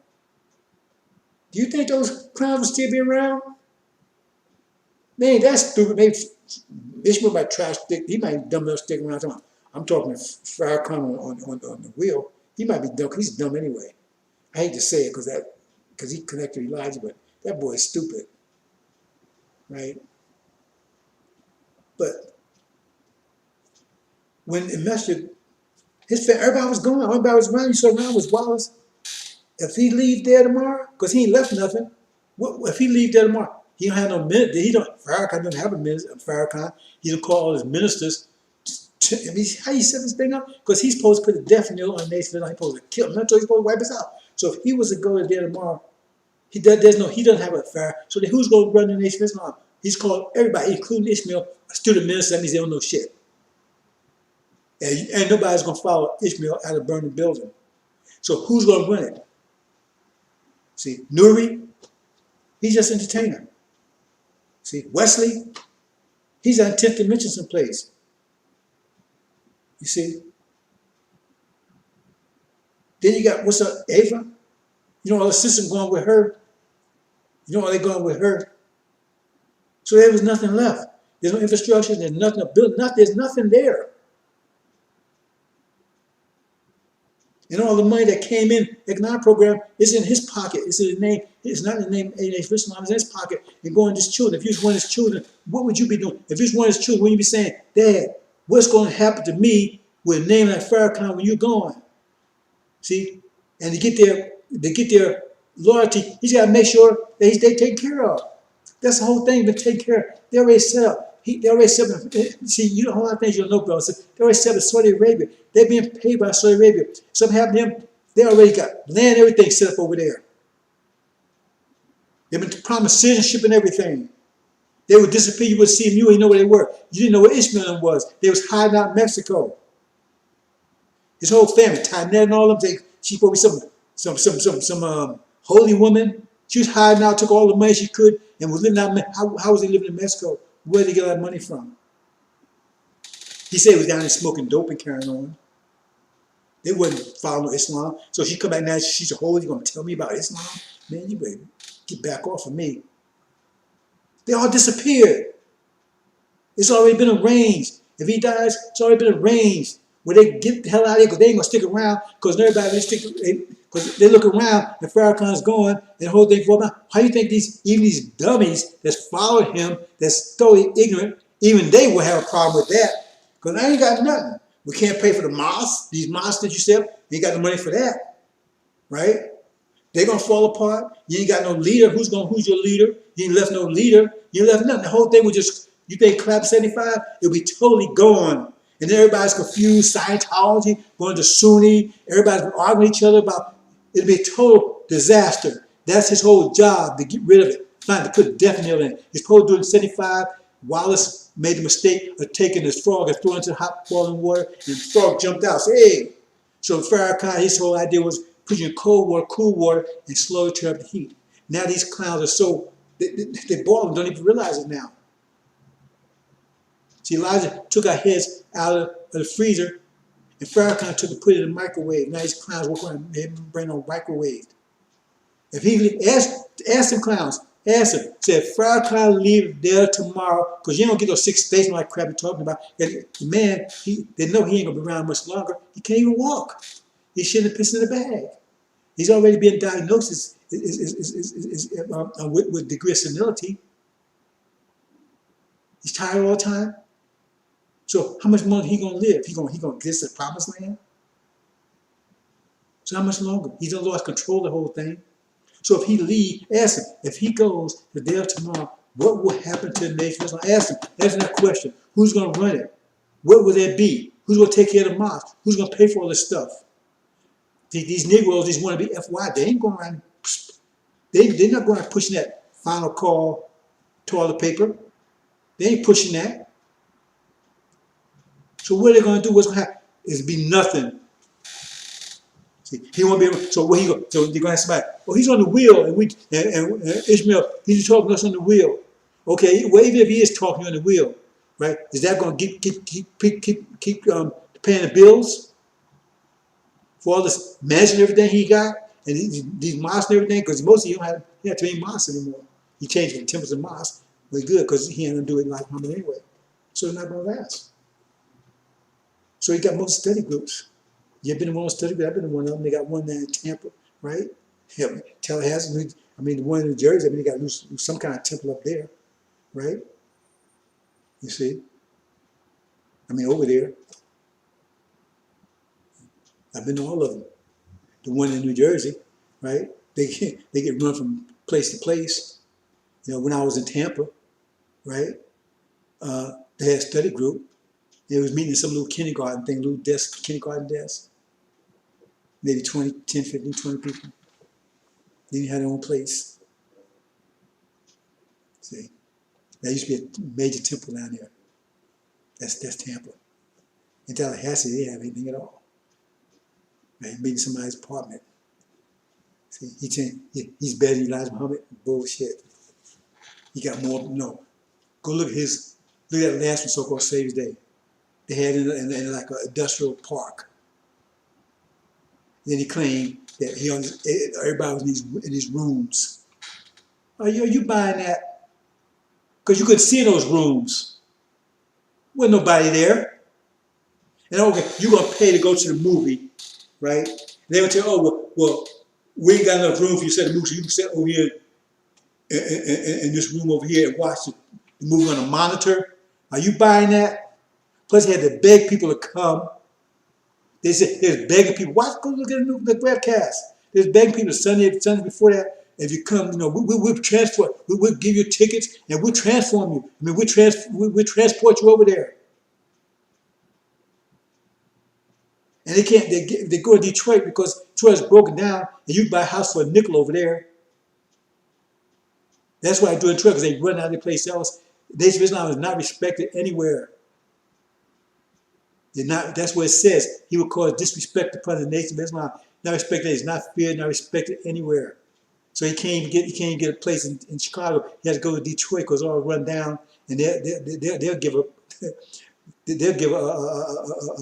do you think those clowns would still be around? Man, that's stupid. Maybe Ishmael might try to stick, he might dumb enough stick around. I'm talking to Farrakhan on the wheel. He might be dumb, because he's dumb anyway. I hate to say it because he connected Elijah, but that boy is stupid, right? But when the message, everybody was gone, everybody was around, you saw around was Wallace. If he leave there tomorrow, because he ain't left nothing, if he leave there tomorrow, he don't have no minister. Farrakhan doesn't have a minister. Farrakhan, he don't call all his ministers. How you set this thing up? Because he's supposed to put a death knell on Nathan. He's supposed to kill him. He's supposed to wipe us out. So if he was to go there tomorrow, he doesn't have a fire. So then who's going to run the nation of Islam? He's called everybody, including Ishmael, a student minister. That means they don't know shit. And nobody's going to follow Ishmael out of a burning building. So who's going to run it? See, Nuri, he's just an entertainer. See, Wesley, he's on 10th dimension someplace. You see? Then you got, what's up, Ava? All the systems going with her. All they going with her. So there was nothing left. There's no infrastructure, there's nothing to build, there's nothing there. And all the money that came in, economic program, is in his pocket. It's in his name. It's not in the name of Islam. It's in his pocket. And going to his children. If you was one of his children, what would you be doing? If you was one of his children, would you be saying, Dad, what's going to happen to me with a name like Farrakhan when you're gone? See? And to get their loyalty, he's got to make sure that they take care of. That's the whole thing, but take care of. They already set up. They already set up. See, you know a lot of things you don't know, bro. They already set up Saudi Arabia. They're being paid by Saudi Arabia. Something happened to them, they already got land, everything set up over there. They've been promised citizenship and everything. They would disappear. You would see them. You didn't know where they were. You didn't know where Ishmael was. They was hiding out in Mexico. His whole family, Tynette and all of them. She probably some holy woman. She was hiding out, took all the money she could, and was living out. How was he living in Mexico? Where did he get all that money from? He said he was down there smoking dope and carrying on. They wouldn't follow no Islam. So she come back now, she's a holy, you gonna tell me about Islam? Man, you better get back off of me. They all disappeared. It's already been arranged. If he dies, it's already been arranged. Where they get the hell out of here because they ain't gonna stick around because because they look around and Farrakhan's going and the whole thing for about. How do you think even these dummies that's followed him, that's totally ignorant, even they will have a problem with that? Because I ain't got nothing. We can't pay for the mosques, these mosques that you set up, you ain't got the money for that. Right? They're gonna fall apart. You ain't got no leader. Who's your leader? You ain't left no leader. You ain't left nothing. The whole thing was just, you think clap 75, it'll be totally gone. And then everybody's confused, Scientology, going to Sunni, everybody's arguing with each other about, it'll be a total disaster. That's his whole job, to get rid of it, trying to put death knell in. He's supposed to do it in 75. Wallace made the mistake of taking his frog and throwing it into hot boiling water, and the frog jumped out. So, hey. So Farrakhan, his whole idea was putting in cold water, cool water, and slowly turn up the heat. Now these clowns are so, they boil them, don't even realize it now. See, Elijah took our heads out of the freezer, and Farrakhan took and put it in the microwave. Now these clowns walk around and bring on microwave. If he ask them clowns, ask them, say, if Farrakhan leave there tomorrow, because you don't get those 6 states like crap you're talking about. And the man, they know he ain't gonna be around much longer. He can't even walk. He's shitting and pissing in a bag. He's already been diagnosed with degree of senility. He's tired all the time. So how much longer he gonna live? He gonna get to the promised land? So how much longer? He's done lost control of the whole thing. So if he leave, ask him, if he goes the day of tomorrow, what will happen to the nation? Ask him that question. Who's gonna run it? What will there be? Who's gonna take care of the mosque? Who's gonna pay for all this stuff? These Negroes, these wannabe FY, they ain't going around, they're not going around pushing that final call toilet paper. They ain't pushing that. So what are they going to do? What's going to happen? It'll be nothing. See, he won't be able. So where he go? So they're gonna ask somebody. Oh, he's on the wheel, and Ishmael, he's talking to us on the wheel. Okay, well even if he is talking on the wheel, right? Is that gonna keep paying the bills for all this mansion and everything he got, and these mosques and everything? Because mostly he don't have too many mosques anymore. He changed from temples to mosques. But it's good because he ain't gonna do it like Muhammad anyway. So it's not gonna last. So he got most study groups. You ever been in one of those study groups? I've been in one of them. They got one there in Tampa, right? Yeah, Tallahassee. I mean, the one in New Jersey. I mean, they got some kind of temple up there, right? You see? I mean, over there. I've been to all of them. The one in New Jersey, right? They get run from place to place. You know, when I was in Tampa, right? They had a study group. They was meeting in some little kindergarten thing, little desk, kindergarten desk. Maybe 20, 10, 15, 20 people. Then you had their own place. See? There used to be a major temple down there. That's Tampa. In Tallahassee, they didn't have anything at all. Right? Meeting somebody's apartment. See, he's better than Elijah Muhammad. Bullshit. He got more. No. Go look at the last one, so-called Savior's Day. They had it in like an industrial park. Then he claimed that everybody was in these rooms. Are you buying that? Because you couldn't see in those rooms. Wasn't nobody there. And okay, you're going to pay to go to the movie, right? And they would tell you, oh, well, we ain't got enough room for you to sit in the movie, so you can sit over here in this room over here and watch the movie on a monitor. Are you buying that? Plus, he had to beg people to come. They said, there's begging people. Go look at the webcast. There's begging people Sunday before that. If you come, we'll transport. We'll give you tickets and we'll transform you. I mean, we'll transport you over there. And they can't. They go to Detroit because Detroit's broken down, and you buy a house for a nickel over there. That's why I do it in Detroit, because they run out of place else. The Nation of Islam is not respected anywhere. That's what it says. He will cause disrespect upon the Nation of Islam. Not respected. He's not feared. Not respected anywhere. So he can't get a place in Chicago. He has to go to Detroit because it's all run down, and they'll give a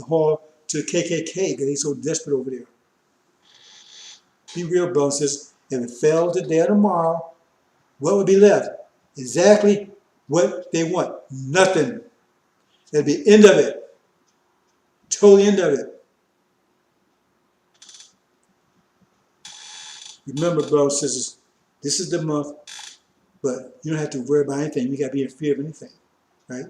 hall to the KKK because they're so desperate over there. Be real, bro. Says if it fell today or tomorrow, what would be left? Exactly what they want. Nothing. That'd be end of it. Totally end of it. Remember, brothers and sisters, this is the month, but you don't have to worry about anything. You got to be in fear of anything, right?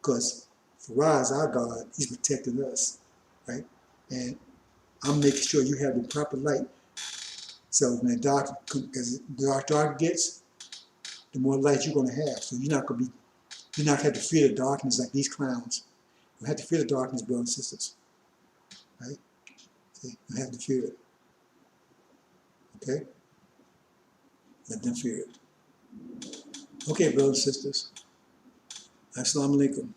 Because for us, our God, He's protecting us, right? And I'm making sure you have the proper light. So when as the dark gets, the more light you're going to have. So you're not going to have to fear the darkness like these clowns. You have to fear the darkness, brothers and sisters, right? See, you have to fear it. Okay? Let them fear it. Okay, brothers and sisters. Assalamu alaikum.